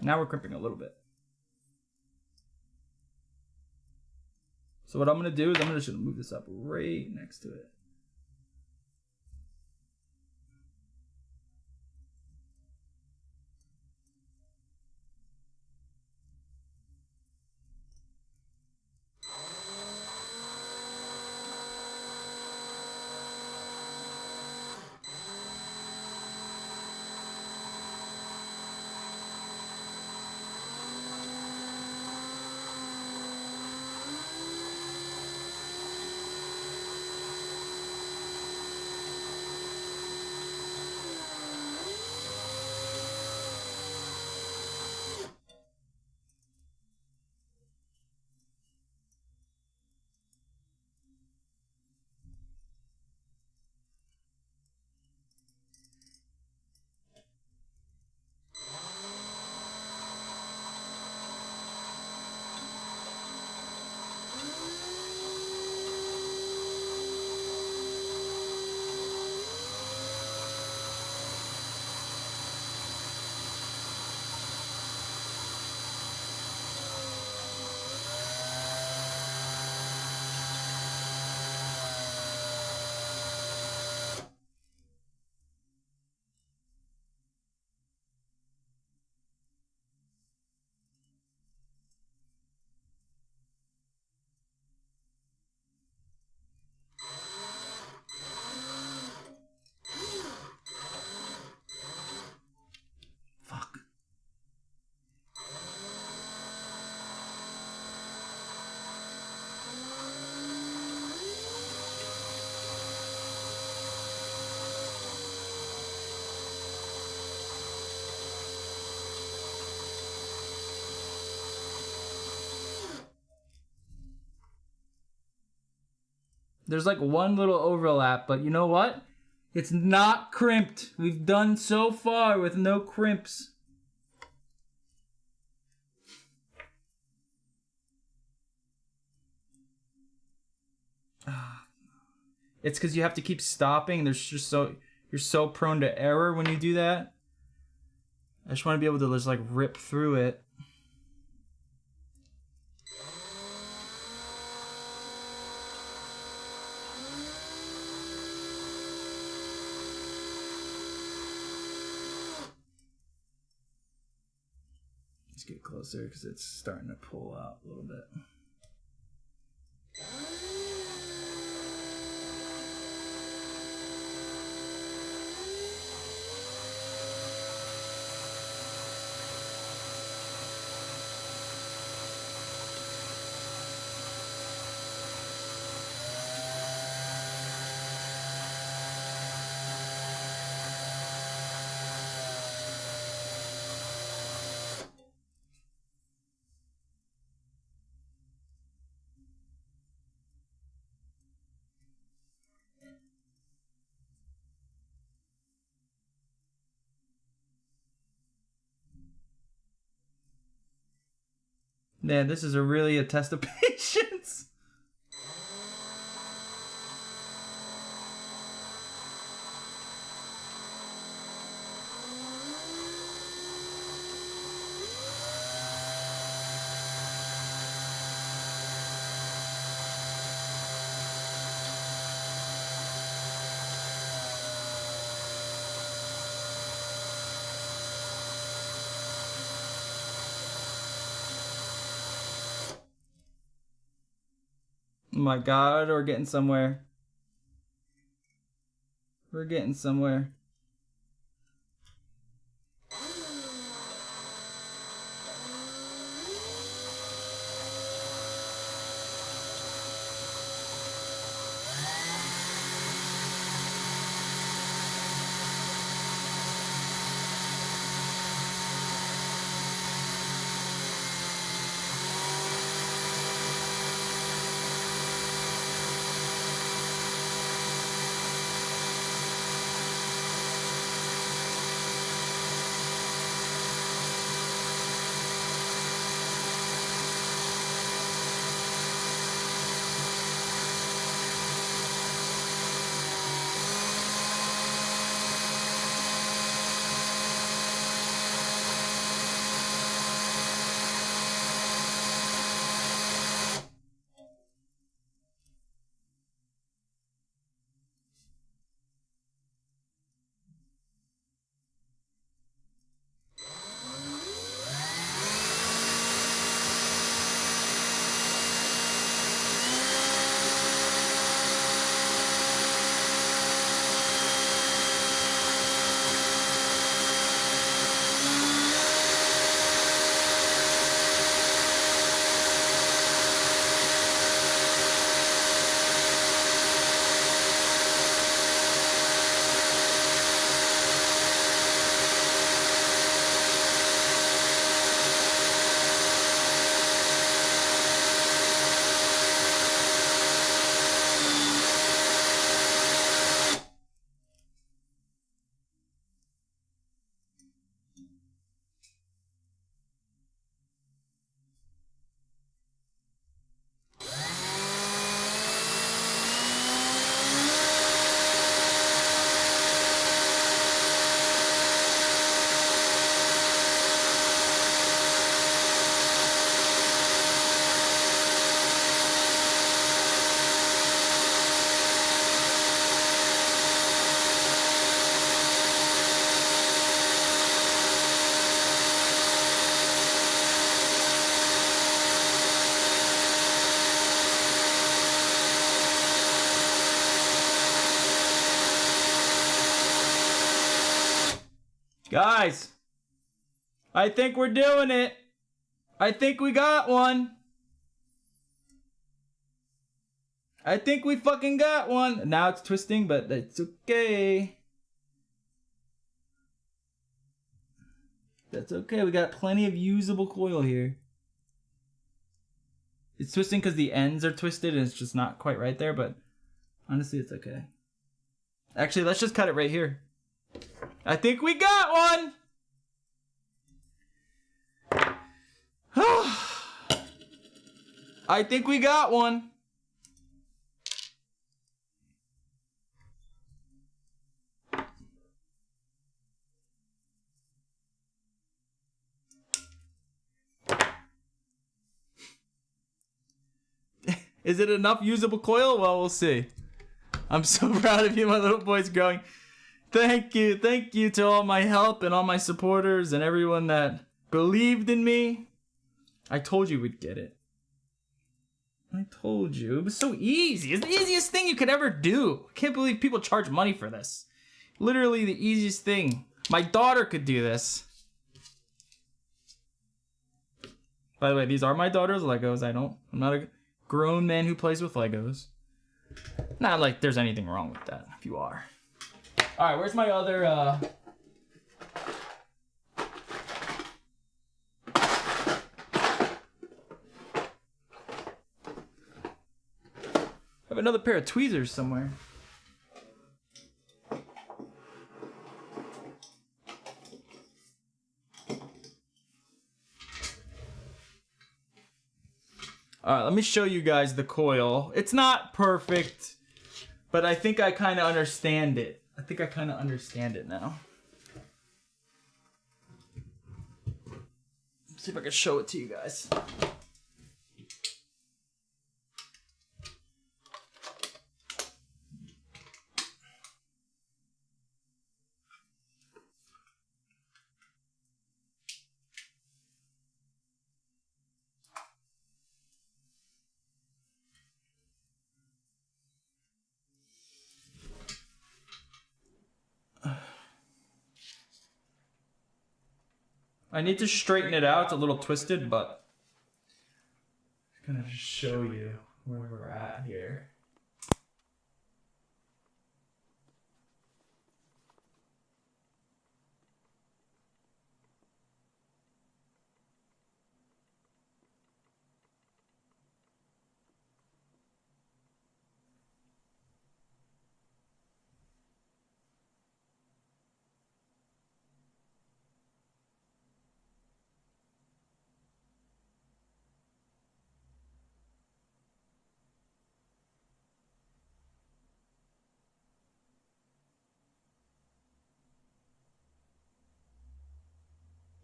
[SPEAKER 1] Now we're crimping a little bit. So what I'm gonna do is I'm just gonna move this up right next to it. There's like one little overlap, but you know what? It's not crimped. We've done so far with no crimps. It's because you have to keep stopping. There's just you're so prone to error when you do that. I just want to be able to just like rip through it. Let's get closer because it's starting to pull out a little bit. Man, this is really a test of patience. Oh my god, we're getting somewhere. We're getting somewhere. Guys, I think we're doing it. I think we got one. I think we fucking got one. Now it's twisting, but it's okay. That's okay. We got plenty of usable coil here. It's twisting because the ends are twisted and it's just not quite right there, but Honestly, it's okay. Actually, let's just cut it right here. I think we got one! I think we got one. Is it enough usable coil? Well, we'll see. I'm so proud of you, my little boy's growing. Thank you to all my help and all my supporters and everyone that believed in me. I told you we'd get it. I told you. It was so easy. It's the easiest thing you could ever do. I can't believe people charge money for this. Literally the easiest thing. My daughter could do this. By the way, these are my daughter's Legos. I'm not a grown man who plays with Legos. Not like there's anything wrong with that, if you are. Alright, where's my other, I have another pair of tweezers somewhere. Alright, let me show you guys the coil. It's not perfect, but I think I kind of understand it. I think I kind of understand it now. Let's see if I can show it to you guys. I need to straighten it out. It's a little twisted, but I'm gonna show you where we're at here.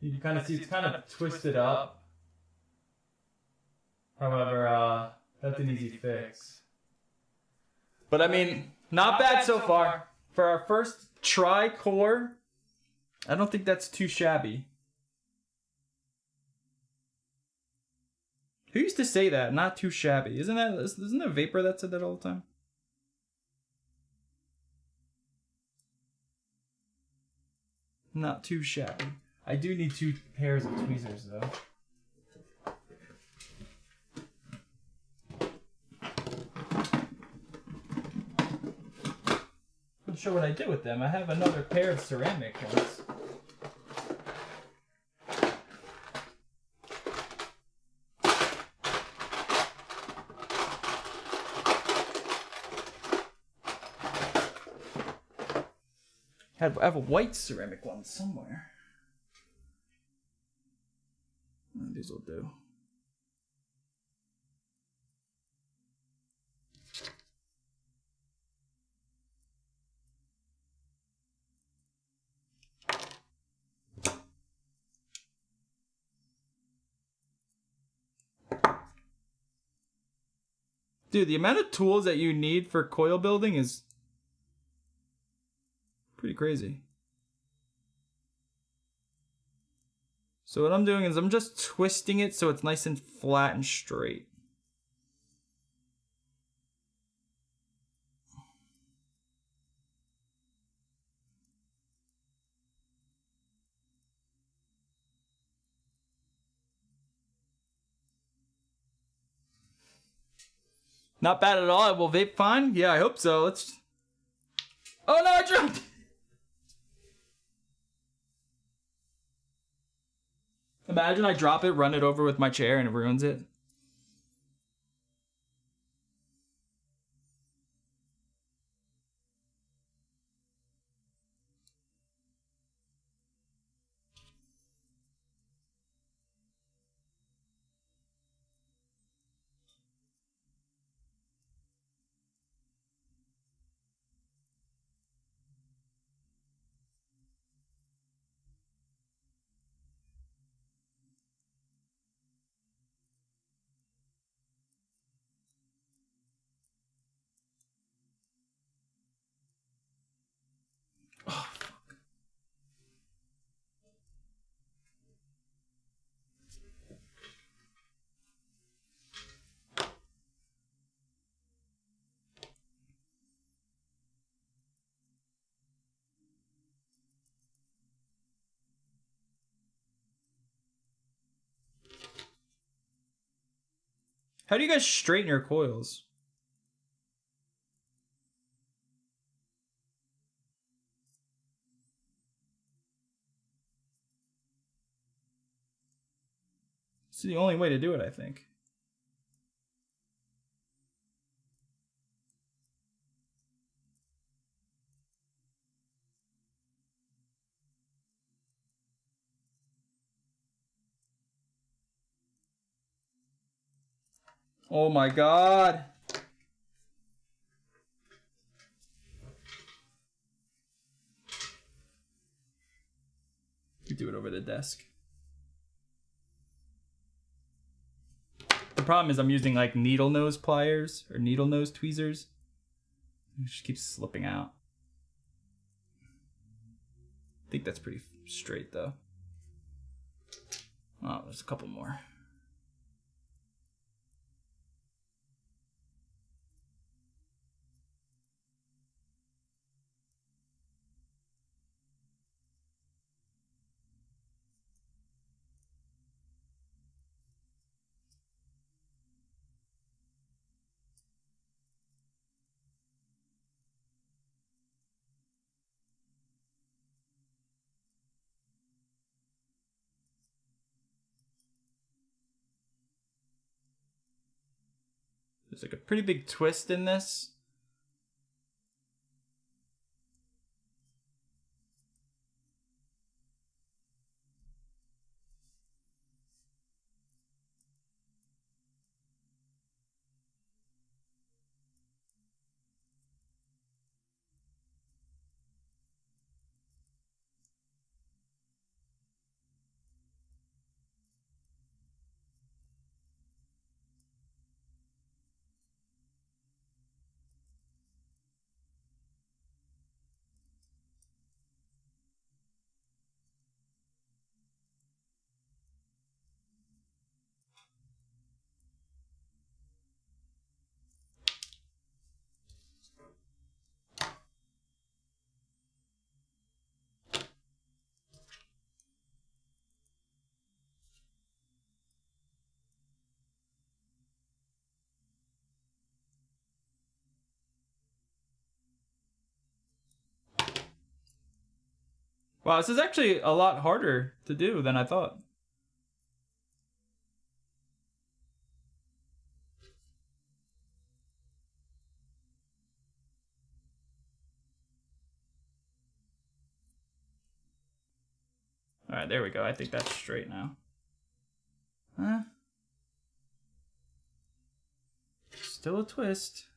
[SPEAKER 1] You can kind of see it's kind of twisted up. However, that's an easy fix. But I mean, not bad so far. For our first try core, I don't think that's too shabby. Who used to say that? Not too shabby. Isn't there Vapor that said that all the time? Not too shabby. I do need 2 pairs of tweezers though. I'm not sure what I did with them. I have another pair of ceramic ones. I have a white ceramic one somewhere. These will do. Dude, the amount of tools that you need for coil building is pretty crazy. So what I'm doing is I'm just twisting it so it's nice and flat and straight. Not bad at all. It will vape fine? Yeah, I hope so. Let's... Oh no, I jumped! Imagine I drop it, run it over with my chair, and it ruins it. How do you guys straighten your coils? It's the only way to do it, I think. Oh my god. You do it over the desk. The problem is I'm using like needle nose pliers or needle nose tweezers. It just keeps slipping out. I think that's pretty straight though. Oh, there's a couple more. There's like a pretty big twist in this. Wow, this is actually a lot harder to do than I thought. Alright, there we go. I think that's straight now. Huh? Still a twist.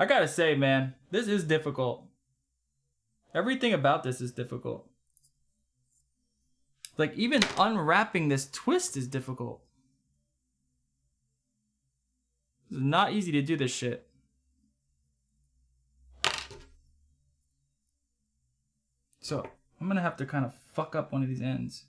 [SPEAKER 1] I gotta say, man, this is difficult. Everything about this is difficult. Like, even unwrapping this twist is difficult. It's not easy to do this shit. So, I'm gonna have to kind of fuck up one of these ends.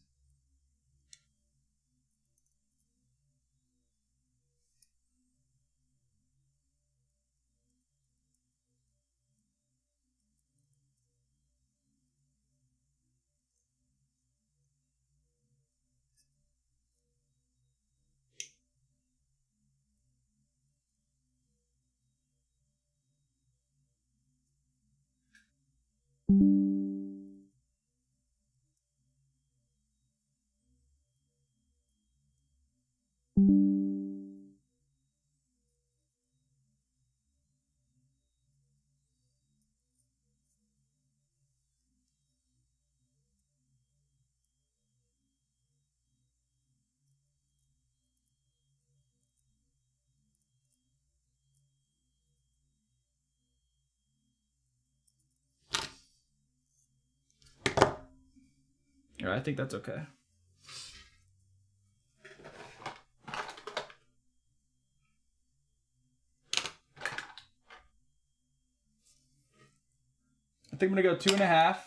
[SPEAKER 1] Yeah, I think that's okay. I think I'm gonna go 2.5.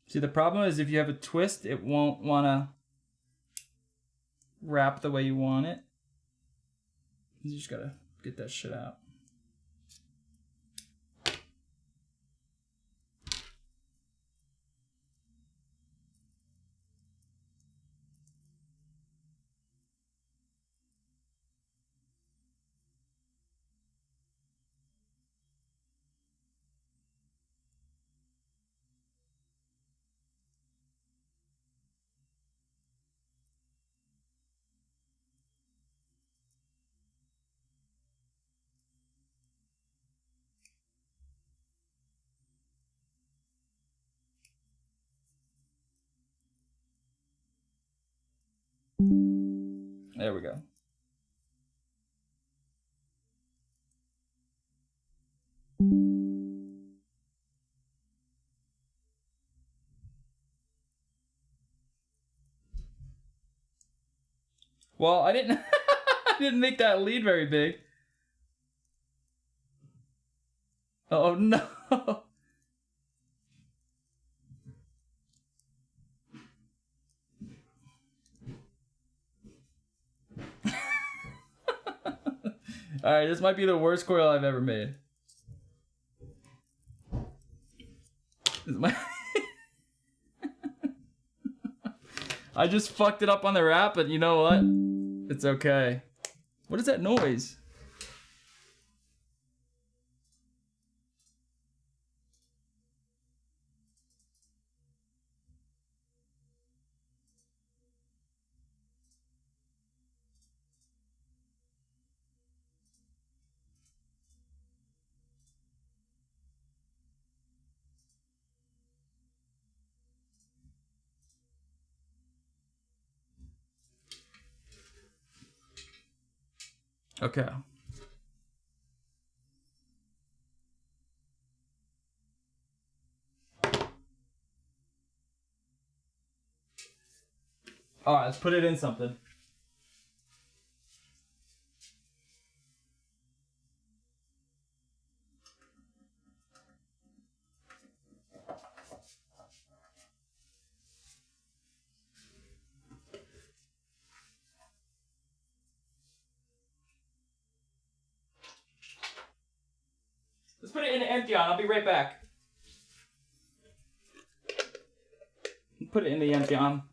[SPEAKER 1] See, the problem is if you have a twist, it won't want to wrap the way you want it. You just gotta get that shit out. There we go. Well, I didn't I didn't make that lead very big. Oh no. Alright, this might be the worst coil I've ever made. I just fucked it up on the wrap, but you know what? It's okay. What is that noise? Okay. Alright, let's put it in something. Let's put it in an empty on. I'll be right back. Put it in the empty on.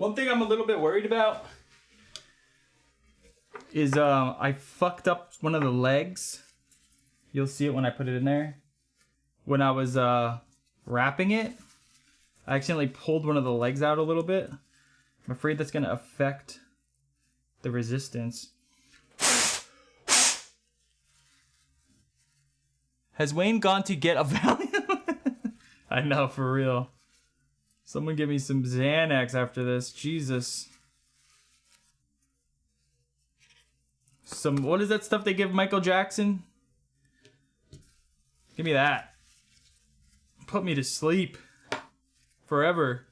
[SPEAKER 1] One thing I'm a little bit worried about is I fucked up one of the legs. You'll see it when I put it in there. When I was wrapping it, I accidentally pulled one of the legs out a little bit. I'm afraid that's gonna affect the resistance. Has Wayne gone to get a Valium? I know, for real. Someone give me some Xanax after this. Jesus. What is that stuff they give Michael Jackson? Give me that. Put me to sleep. Forever.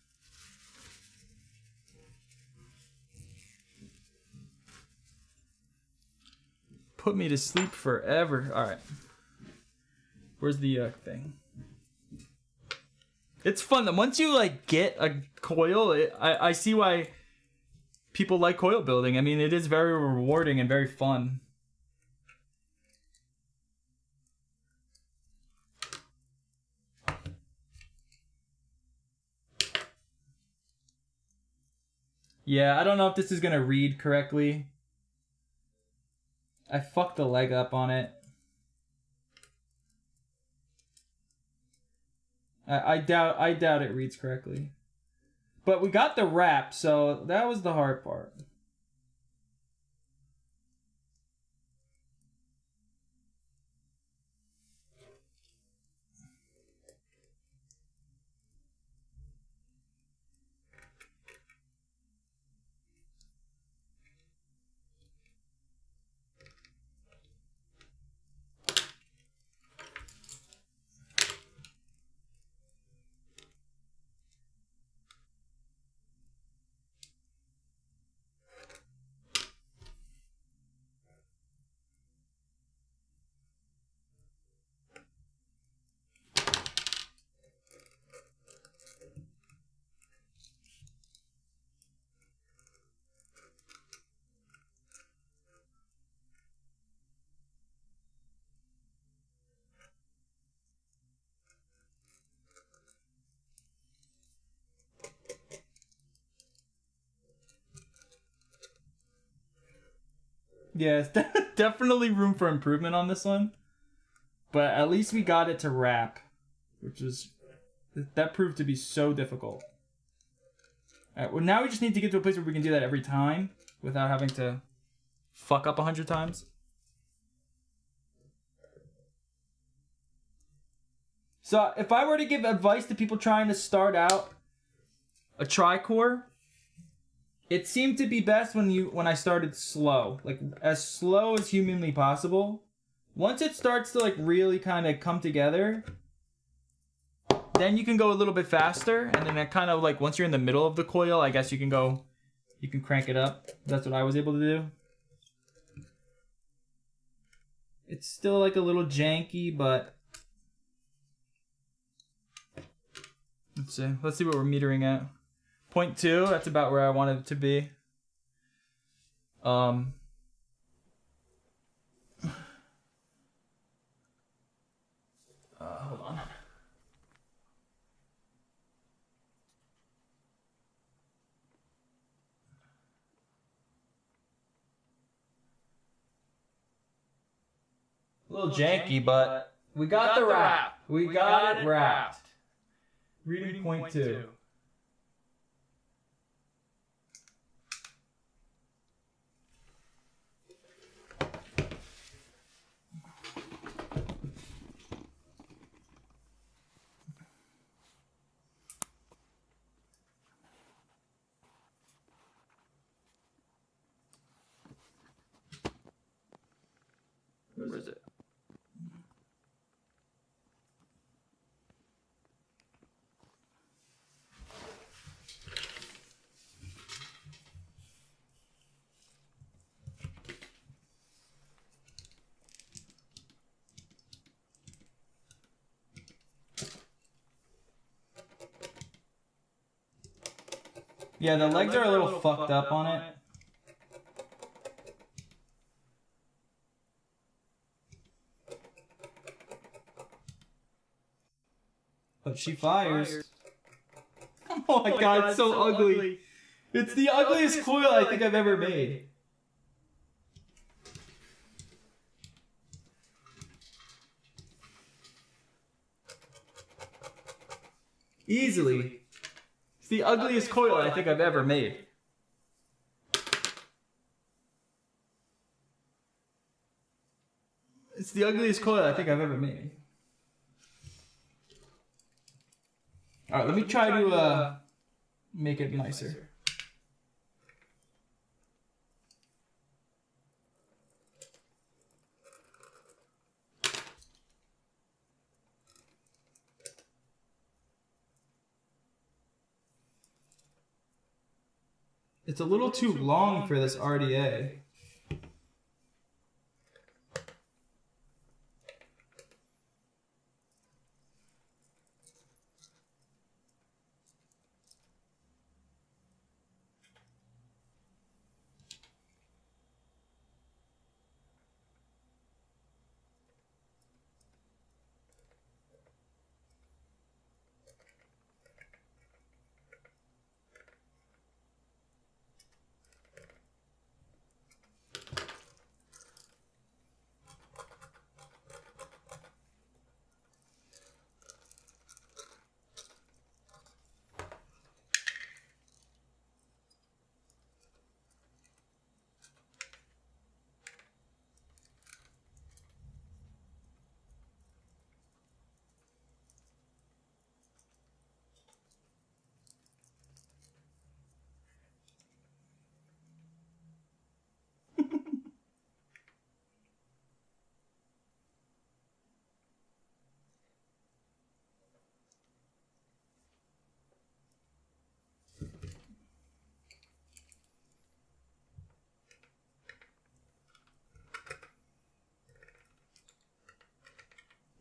[SPEAKER 1] Put me to sleep forever. Alright. Where's the thing? It's fun that once you like get a coil, I see why people like coil building. I mean, it is very rewarding and very fun. Yeah, I don't know if this is gonna read correctly. I fucked the leg up on it. I doubt it reads correctly. But we got the wrap, so that was the hard part. Yeah, it's definitely room for improvement on this one. But at least we got it to wrap, that proved to be so difficult. Alright, well now we just need to get to a place where we can do that every time without having to fuck up 100 times. So if I were to give advice to people trying to start out a tri-core, it seemed to be best when I started slow, like as slow as humanly possible. Once it starts to like really kind of come together, then you can go a little bit faster, and then that kind of like once you're in the middle of the coil, I guess you can crank it up. That's what I was able to do. It's still like a little janky, but let's see what we're metering at. 0.2, that's about where I wanted it to be. Hold on. A little janky, but we got the wrap. We got it wrapped. Reading 0.2. Where is it? Yeah, the legs are a little fucked up on it. But she fires. Oh my god, it's so ugly. It's the ugliest coil I think I've ever made. Easily. It's the ugliest coil I think I've ever made. It's the ugliest coil I think I've ever made. Alright, let me try to make it nicer. It's a little too long for this RDA.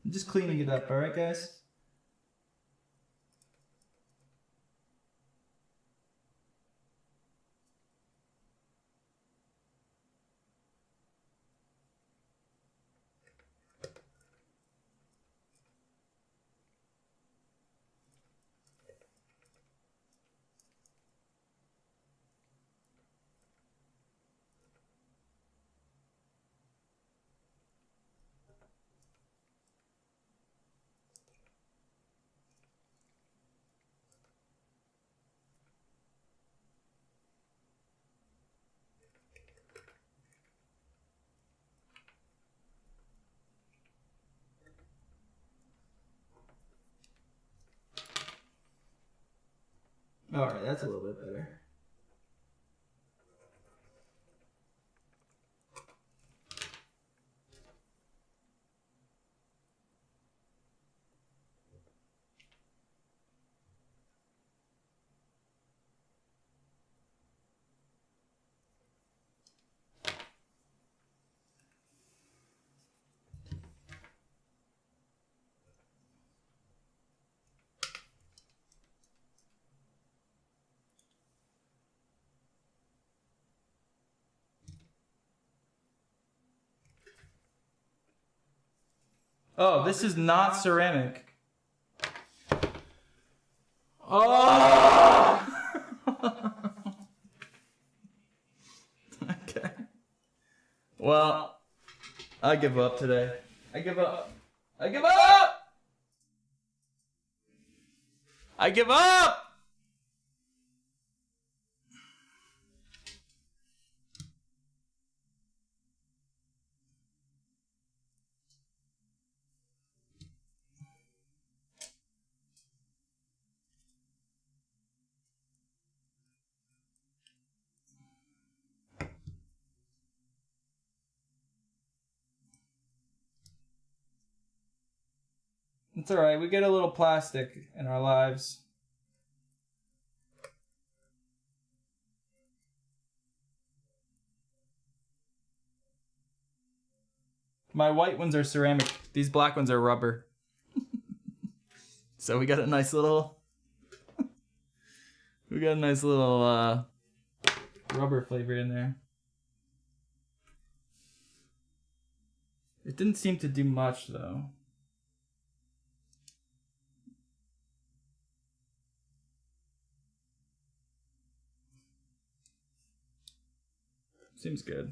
[SPEAKER 1] I'm just cleaning it up, alright guys? Alright, that's a little bit better. Oh, this is not ceramic. Oh! Okay. Well, I give up today. I give up. I give up! I give up! It's alright, we get a little plastic in our lives. My white ones are ceramic, these black ones are rubber. So we got a nice little... we got a nice little rubber flavor in there. It didn't seem to do much though. Seems good.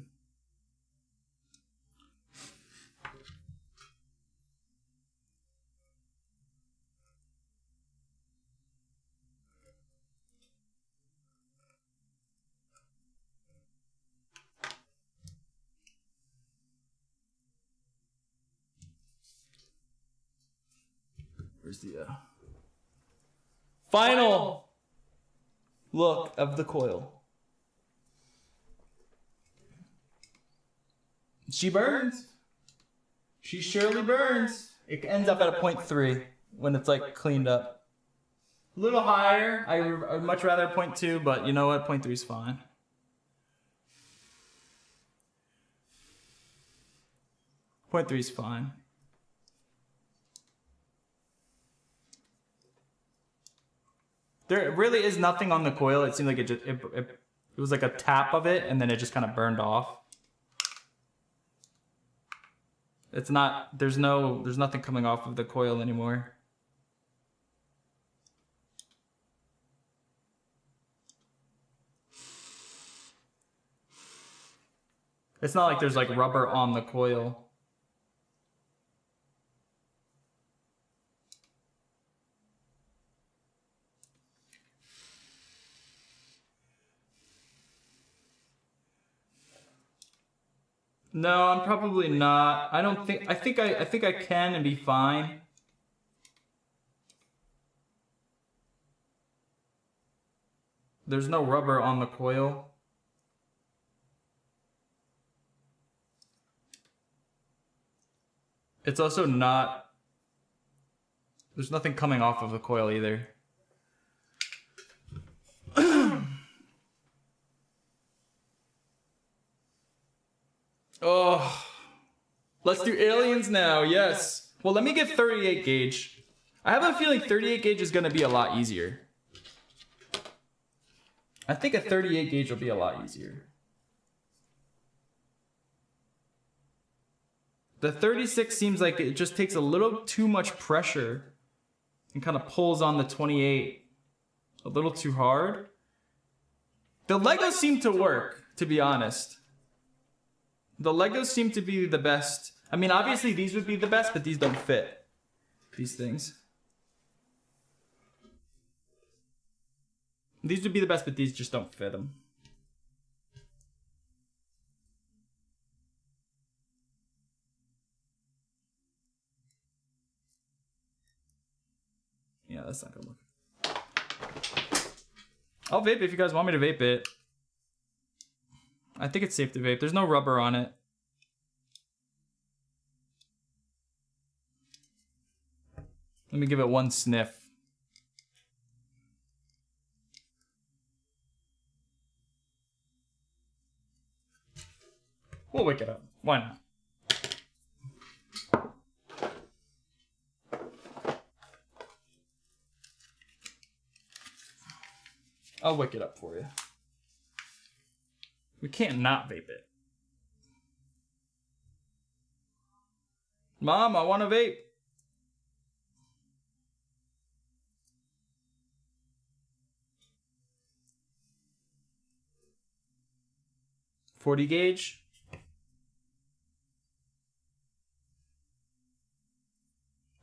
[SPEAKER 1] Where's the final look of the coil? She burns. She surely burns. It ends up at a 0.3 when it's like cleaned up. A little higher. I would much rather 0.2, but you know what? 0.3 is fine. Point 0.3 is fine. There really is nothing on the coil. It seemed like it was like a tap of it, and then it just kind of burned off. It's not. There's nothing coming off of the coil anymore. It's not like there's like rubber on the coil. No, I'm probably not. I don't think. I think I can and be fine. There's no rubber on the coil. It's also not. There's nothing coming off of the coil either. Oh, let's do aliens now. Yes. Well, let me get 38 gauge. I have a feeling 38 gauge is going to be a lot easier. I think a 38 gauge will be a lot easier. The 36 seems like it just takes a little too much pressure and kind of pulls on the 28 a little too hard. The Legos seem to work, to be honest. The Legos seem to be the best. I mean, obviously these would be the best, but these don't fit. These things. These would be the best, but these just don't fit them. Yeah, that's not gonna work. I'll vape if you guys want me to vape it. I think it's safe to vape. There's no rubber on it. Let me give it one sniff. We'll wake it up. Why not? I'll wake it up for you. We can't not vape it. Mom, I want to vape. .40 gauge.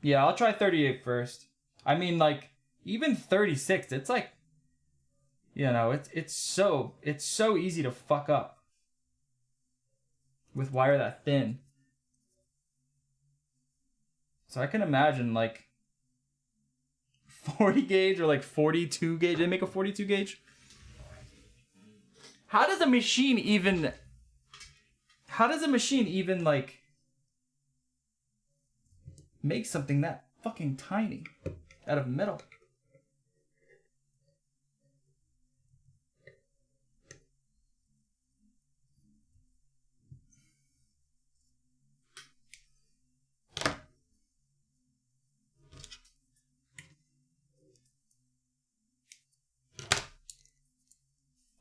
[SPEAKER 1] Yeah, I'll try 38 first. I mean, like, even 36, it's like, you know, it's so easy to fuck up with wire that thin. So I can imagine like 40 gauge or like 42 gauge. Did they make a 42 gauge? How does a machine even like make something that fucking tiny out of metal?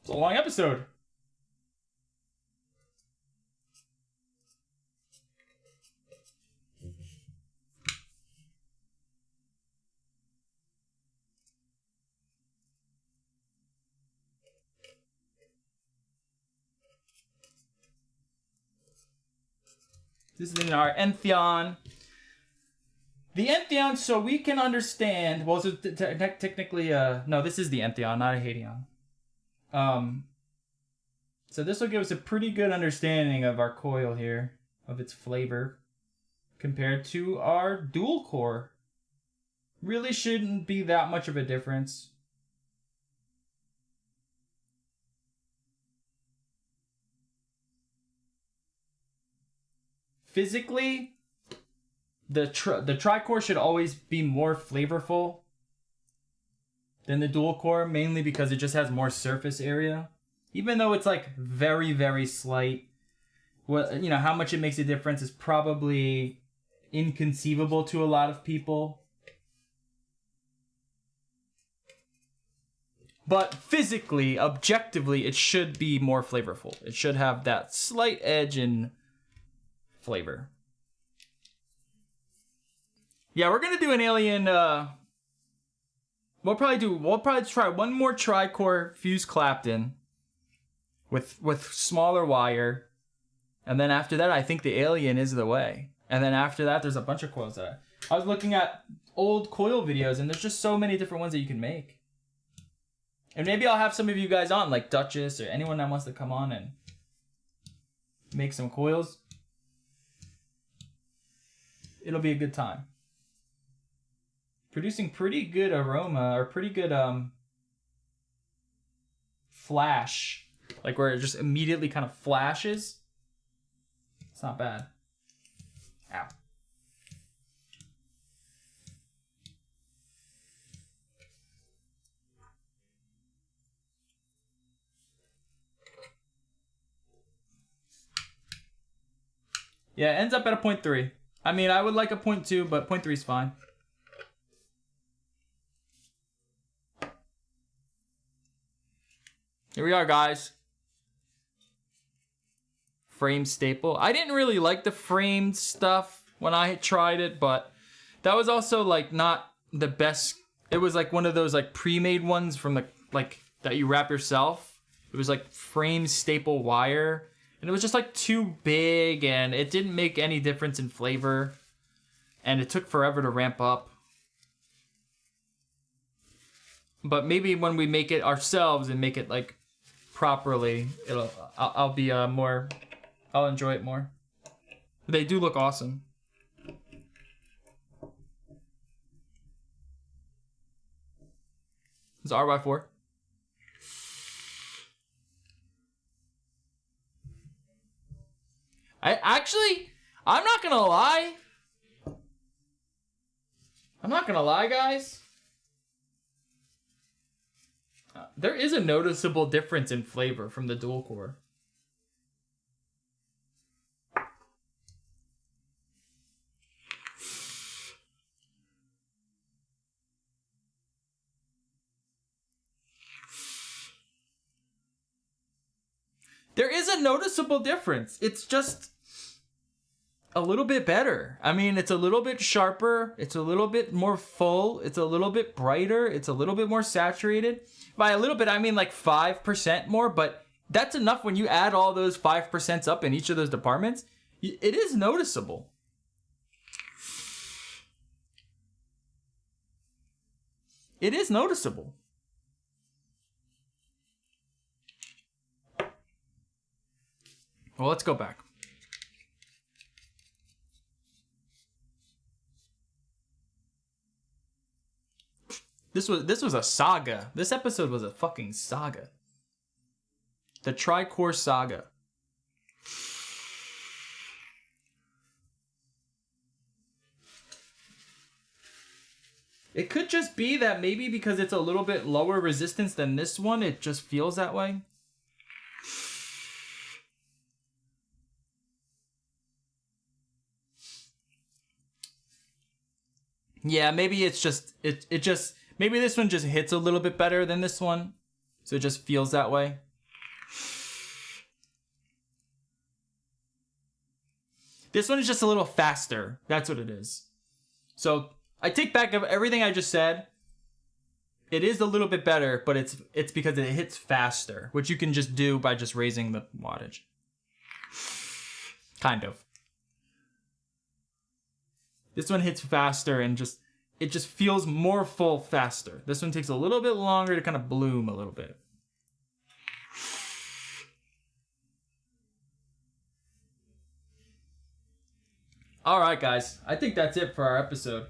[SPEAKER 1] It's a long episode. This is in our Entheon. The Entheon, so we can understand. Well, so technically, no, this is the Entheon, not a Hadeon. So this will give us a pretty good understanding of our coil here, of its flavor, compared to our dual core. Really shouldn't be that much of a difference. Physically, the tri-core should always be more flavorful than the dual core, mainly because it just has more surface area. Even though it's like very, very slight, well, you know, how much it makes a difference is probably inconceivable to a lot of people. But physically, objectively, it should be more flavorful. It should have that slight edge in flavor. Yeah, we're gonna do an alien. We'll probably try one more tri-core fuse Clapton with smaller wire, and then after that, I think the alien is the way. And then after that, there's a bunch of coils that I was looking at old coil videos, and there's just so many different ones that you can make. And maybe I'll have some of you guys on, like Duchess or anyone that wants to come on and make some coils. It'll be a good time. Producing pretty good aroma, or pretty good flash. Like where it just immediately kind of flashes. It's not bad. Ow. Yeah, it ends up at a 0.3. I mean, I would like a 0.2, but 0.3 is fine. Here we are, guys. Frame staple. I didn't really like the framed stuff when I tried it, but that was also like not the best. It was like one of those like pre-made ones from the like that you wrap yourself. It was like frame staple wire. And it was just like too big, and it didn't make any difference in flavor. And it took forever to ramp up. But maybe when we make it ourselves and make it like properly, I'll be more, I'll enjoy it more. They do look awesome. It's R by 4. I'm not gonna lie. I'm not gonna lie, guys. There is a noticeable difference in flavor from the dual core. There is a noticeable difference. It's just a little bit better. I mean, it's a little bit sharper. It's a little bit more full. It's a little bit brighter. It's a little bit more saturated. By a little bit, I mean like 5% more, but that's enough when you add all those 5% up in each of those departments. It is noticeable. It is noticeable. Well, let's go back. This was a saga. This episode was a fucking saga. The tri-core saga. It could just be that maybe because it's a little bit lower resistance than this one, it just feels that way. Yeah, maybe it's just it just maybe this one just hits a little bit better than this one, so it just feels that way. This one is just a little faster. That's what it is. So I take back everything I just said. It is a little bit better, but it's because it hits faster, which you can just do by just raising the wattage. Kind of. This one hits faster and it just feels more full faster. This one takes a little bit longer to kind of bloom a little bit. All right, guys. I think that's it for our episode.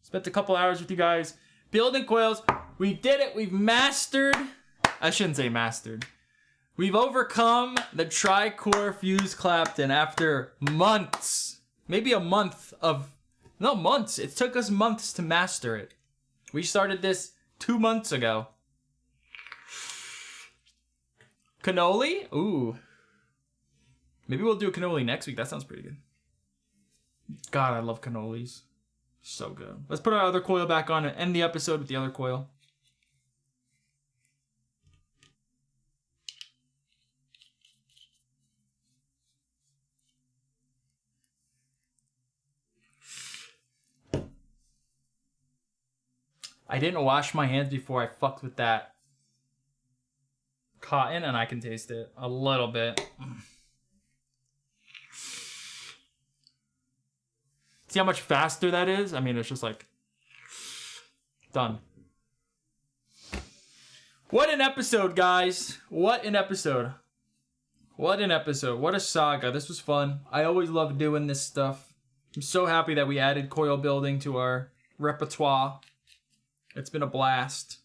[SPEAKER 1] Spent a couple hours with you guys building coils. We did it. We've mastered. I shouldn't say mastered. We've overcome the tri-core fuse Clapton after months. Maybe a month of... No, months. It took us months to master it. We started this 2 months ago. Cannoli? Ooh. Maybe we'll do a cannoli next week. That sounds pretty good. God, I love cannolis. So good. Let's put our other coil back on and end the episode with the other coil. I didn't wash my hands before I fucked with that cotton, and I can taste it a little bit. See how much faster that is? I mean, it's just like done. What an episode, guys. What an episode. What an episode. What a saga. This was fun. I always love doing this stuff. I'm so happy that we added coil building to our repertoire. It's been a blast.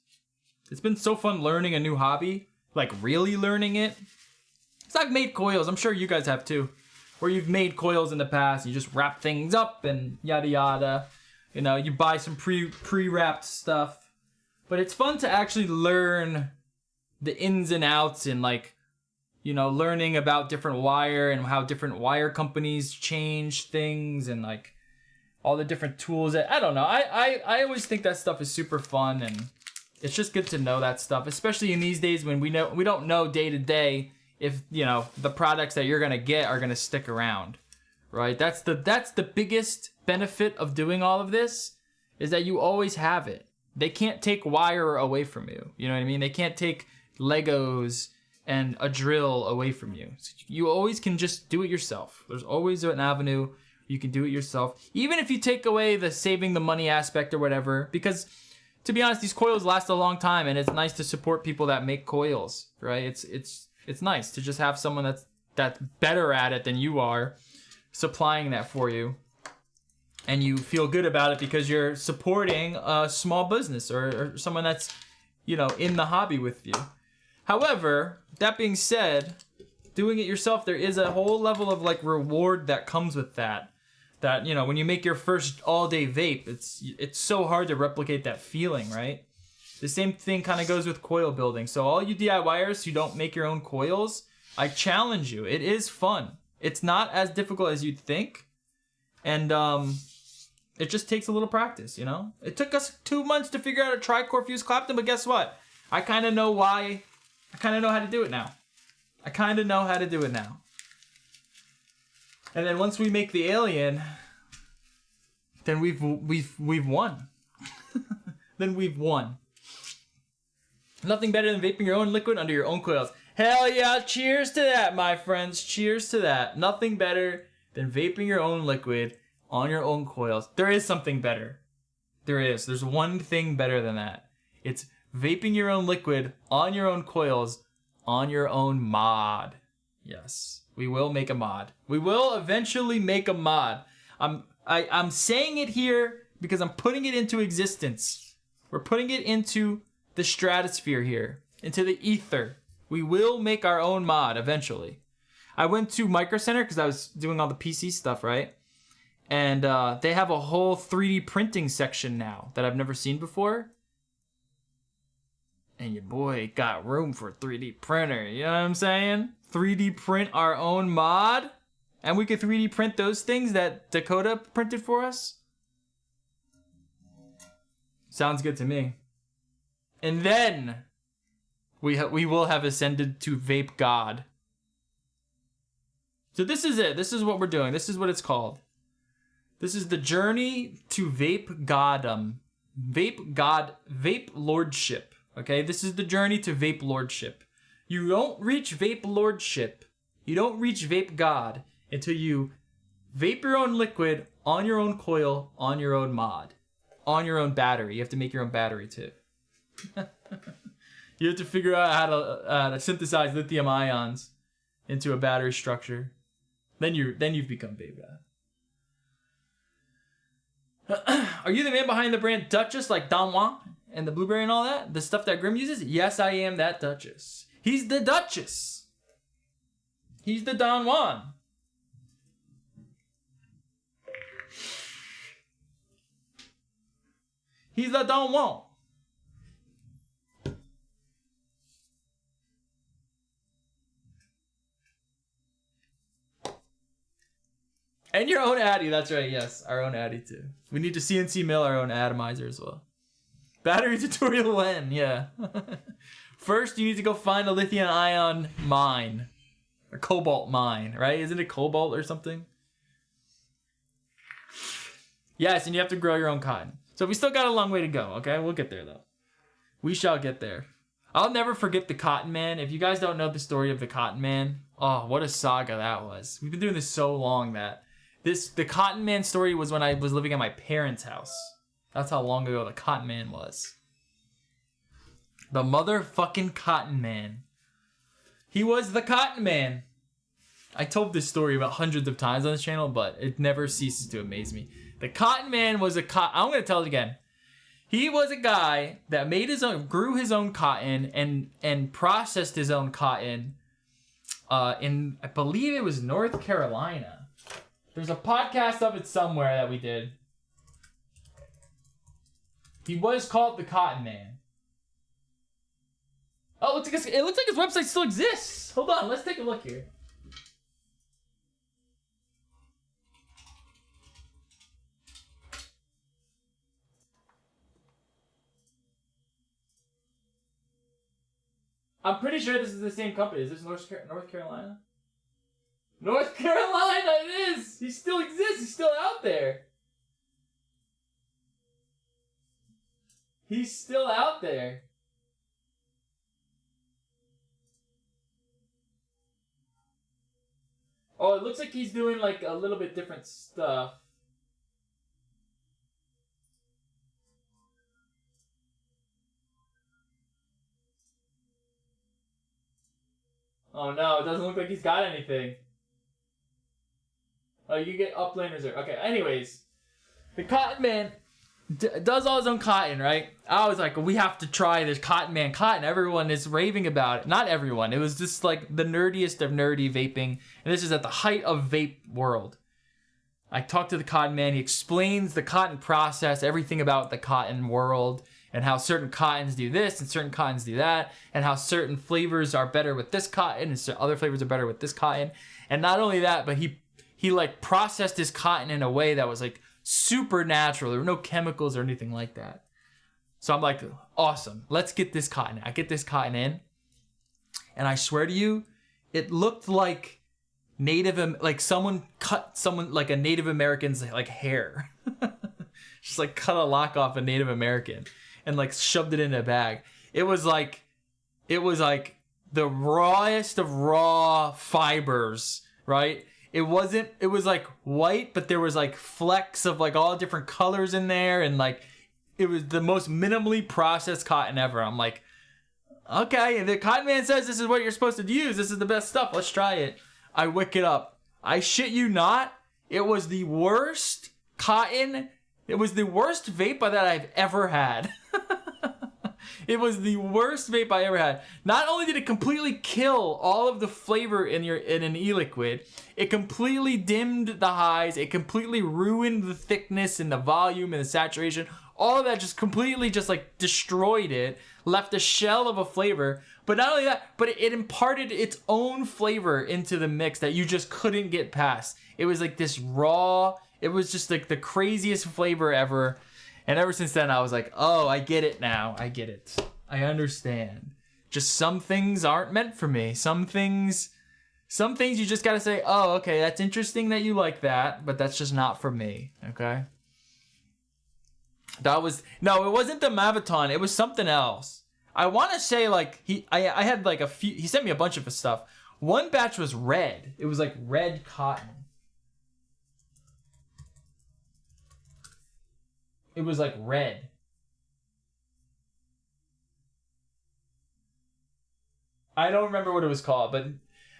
[SPEAKER 1] It's been so fun learning a new hobby. Like, really learning it. It's like made coils. I'm sure you guys have too. Where you've made coils in the past. You just wrap things up and yada yada. You know, you buy some pre-wrapped stuff. But it's fun to actually learn the ins and outs and, like, you know, learning about different wire and how different wire companies change things and, like, all the different tools. I don't know. I always think that stuff is super fun, and it's just good to know that stuff, especially in these days when we don't know day to day if, you know, the products that you're gonna get are gonna stick around, right? That's the biggest benefit of doing all of this, is that you always have it. They can't take wire away from you. You know what I mean? They can't take Legos and a drill away from you. So you always can just do it yourself. There's always an avenue. You can do it yourself. Even if you take away the saving the money aspect or whatever, because to be honest, these coils last a long time, and it's nice to support people that make coils, right? It's nice to just have someone that's better at it than you are supplying that for you. And you feel good about it because you're supporting a small business or someone that's, you know, in the hobby with you. However, that being said, doing it yourself, there is a whole level of, like, reward that comes with that. That, you know, when you make your first all-day vape, it's so hard to replicate that feeling, right? The same thing kind of goes with coil building. So all you DIYers who don't make your own coils, I challenge you. It is fun. It's not as difficult as you'd think. And it just takes a little practice, you know? It took us 2 months to figure out a tri-core fuse Clapton, but guess what? I kind of know why. I kind of know how to do it now. And then once we make the alien, then we've won. Then we've won. Nothing better than vaping your own liquid under your own coils. Hell yeah, cheers to that, my friends. Cheers to that. Nothing better than vaping your own liquid on your own coils. There is something better. There is. There's one thing better than that. It's vaping your own liquid on your own coils on your own mod. Yes, we will make a mod. We will eventually make a mod. I'm saying it here because I'm putting it into existence. We're putting it into the stratosphere here, into the ether. We will make our own mod eventually. I went to Micro Center because I was doing all the PC stuff, right? And they have a whole 3D printing section now that I've never seen before. And your boy got room for a 3D printer. You know what I'm saying? 3D print our own mod. And we could 3D print those things that Dakota printed for us. Sounds good to me. And then we will have ascended to Vape God. So this is it. This is what we're doing. This is what it's called. This is the journey to Vape Goddom. Vape Lordship. Okay, this is the journey to Vape Lordship. You don't reach Vape Lordship You don't reach vape God until you vape your own liquid on your own coil, on your own mod, on your own battery. You have to make your own battery too. You have to figure out how to synthesize lithium ions into a battery structure. Then you've become vape God. Are you the man behind the brand Duchess, like Don Juan and the blueberry and all that? The stuff that Grim uses? Yes, I am that Duchess. He's the Duchess. He's the Don Juan. He's the Don Juan. And your own addy, that's right, yes. Our own addy too. We need to CNC mill our own atomizer as well. Battery tutorial when, yeah. First, you need to go find a lithium ion mine. A cobalt mine, right? Isn't it cobalt or something? Yes, and you have to grow your own cotton. So we still got a long way to go, okay? We'll get there though. We shall get there. I'll never forget the Cotton Man. If you guys don't know the story of the Cotton Man, oh, what a saga that was. We've been doing this so long that the Cotton Man story was when I was living at my parents' house. That's how long ago the Cotton Man was. The motherfucking Cotton Man. He was the Cotton Man. I told this story about hundreds of times on this channel, but it never ceases to amaze me. The Cotton Man was I'm going to tell it again. He was a guy that grew his own cotton and processed his own cotton in, I believe it was North Carolina. There's a podcast of it somewhere that we did. He was called the Cotton Man. Oh, it looks like his website still exists. Hold on, let's take a look here. I'm pretty sure this is the same company. Is this North Carolina? North Carolina, it is! He still exists. He's still out there. He's still out there. Oh, it looks like he's doing like a little bit different stuff. Oh no, it doesn't look like he's got anything. Oh, you get upland reserve. Okay, anyways. The Cotton Man does all his own cotton, right? I was like, we have to try this Cotton Man cotton. Everyone is raving about it. Not everyone. It was just like the nerdiest of nerdy vaping. And this is at the height of vape world. I talked to the Cotton Man. He explains the cotton process, everything about the cotton world, and how certain cottons do this and certain cottons do that, and how certain flavors are better with this cotton and other flavors are better with this cotton. And not only that, but he like processed his cotton in a way that was like super natural. There were no chemicals or anything like that. So I'm like, awesome. Let's get this cotton. I get this cotton in, and I swear to you, it looked like someone cut like a Native American's like hair. Just like cut a lock off a Native American and like shoved it in a bag. It was like the rawest of raw fibers, right? It was like white, but there was like flecks of like all different colors in there, and like it was the most minimally processed cotton ever. I'm like, okay, the Cotton Man says this is what you're supposed to use. This is the best stuff. Let's try it. I wick it up. I shit you not. It was the worst cotton. It was the worst vape that I've ever had. It was the worst vape I ever had. Not only did it completely kill all of the flavor in an e-liquid, it completely dimmed the highs. It completely ruined the thickness and the volume and the saturation. All of that just completely just like destroyed it, left a shell of a flavor. But not only that, but it imparted its own flavor into the mix that you just couldn't get past. It was like this raw, it was just like the craziest flavor ever. And ever since then, I was like, oh, I get it now. I get it. I understand. Just some things aren't meant for me. Some things you just gotta say, oh, okay, that's interesting that you like that, but that's just not for me, okay? No, it wasn't the Maviton. It was something else. I want to say, like, I had like he sent me a bunch of stuff. One batch was red. It was like red cotton. It was like red. I don't remember what it was called, but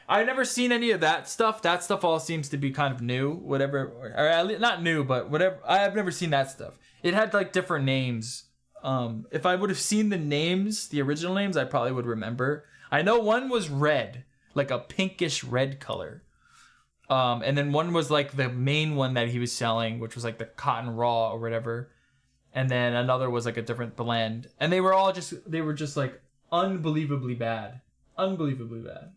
[SPEAKER 1] I've never seen any of that stuff. That stuff all seems to be kind of new, whatever, or not new, but whatever. I've never seen that stuff. It had like different names. If I would have seen the names, the original names, I probably would remember. I know one was red, like a pinkish red color. And then one was like the main one that he was selling, which was like the cotton raw or whatever. And then another was like a different blend. And they were just like unbelievably bad. Unbelievably bad.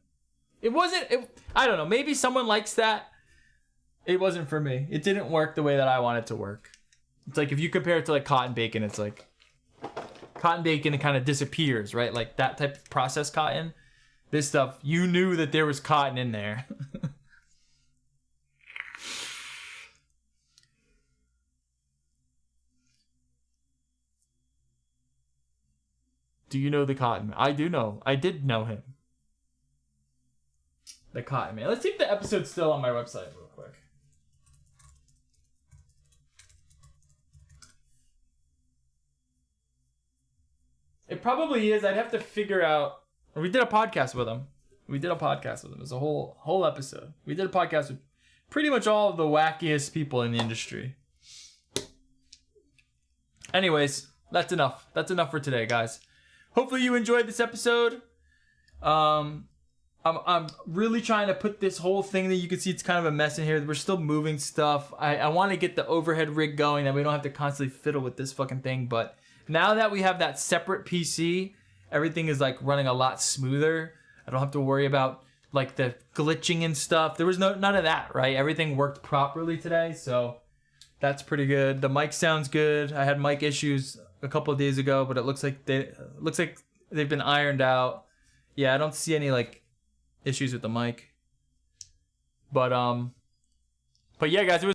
[SPEAKER 1] I don't know, maybe someone likes that. It wasn't for me. It didn't work the way that I want it to work. It's like if you compare it to like cotton bacon, it's like cotton bacon, it kind of disappears, right? Like that type of processed cotton. This stuff, you knew that there was cotton in there. Do you know the Cotton Man? I do know. I did know him. The Cotton Man. Let's see if the episode's still on my website real quick. It probably is. I'd have to figure out. We did a podcast with him. It was a whole episode. We did a podcast with pretty much all of the wackiest people in the industry. Anyways, that's enough. That's enough for today, guys. Hopefully you enjoyed this episode. I'm really trying to put this whole thing that you can see, it's kind of a mess in here. We're still moving stuff. I want to get the overhead rig going that we don't have to constantly fiddle with this fucking thing. But now that we have that separate PC, everything is like running a lot smoother. I don't have to worry about like the glitching and stuff. There was none of that, right? Everything worked properly today, so that's pretty good. The mic sounds good. I had mic issues a couple of days ago, but it looks like they've been ironed out. Yeah, I don't see any like issues with the mic. But yeah, guys, it was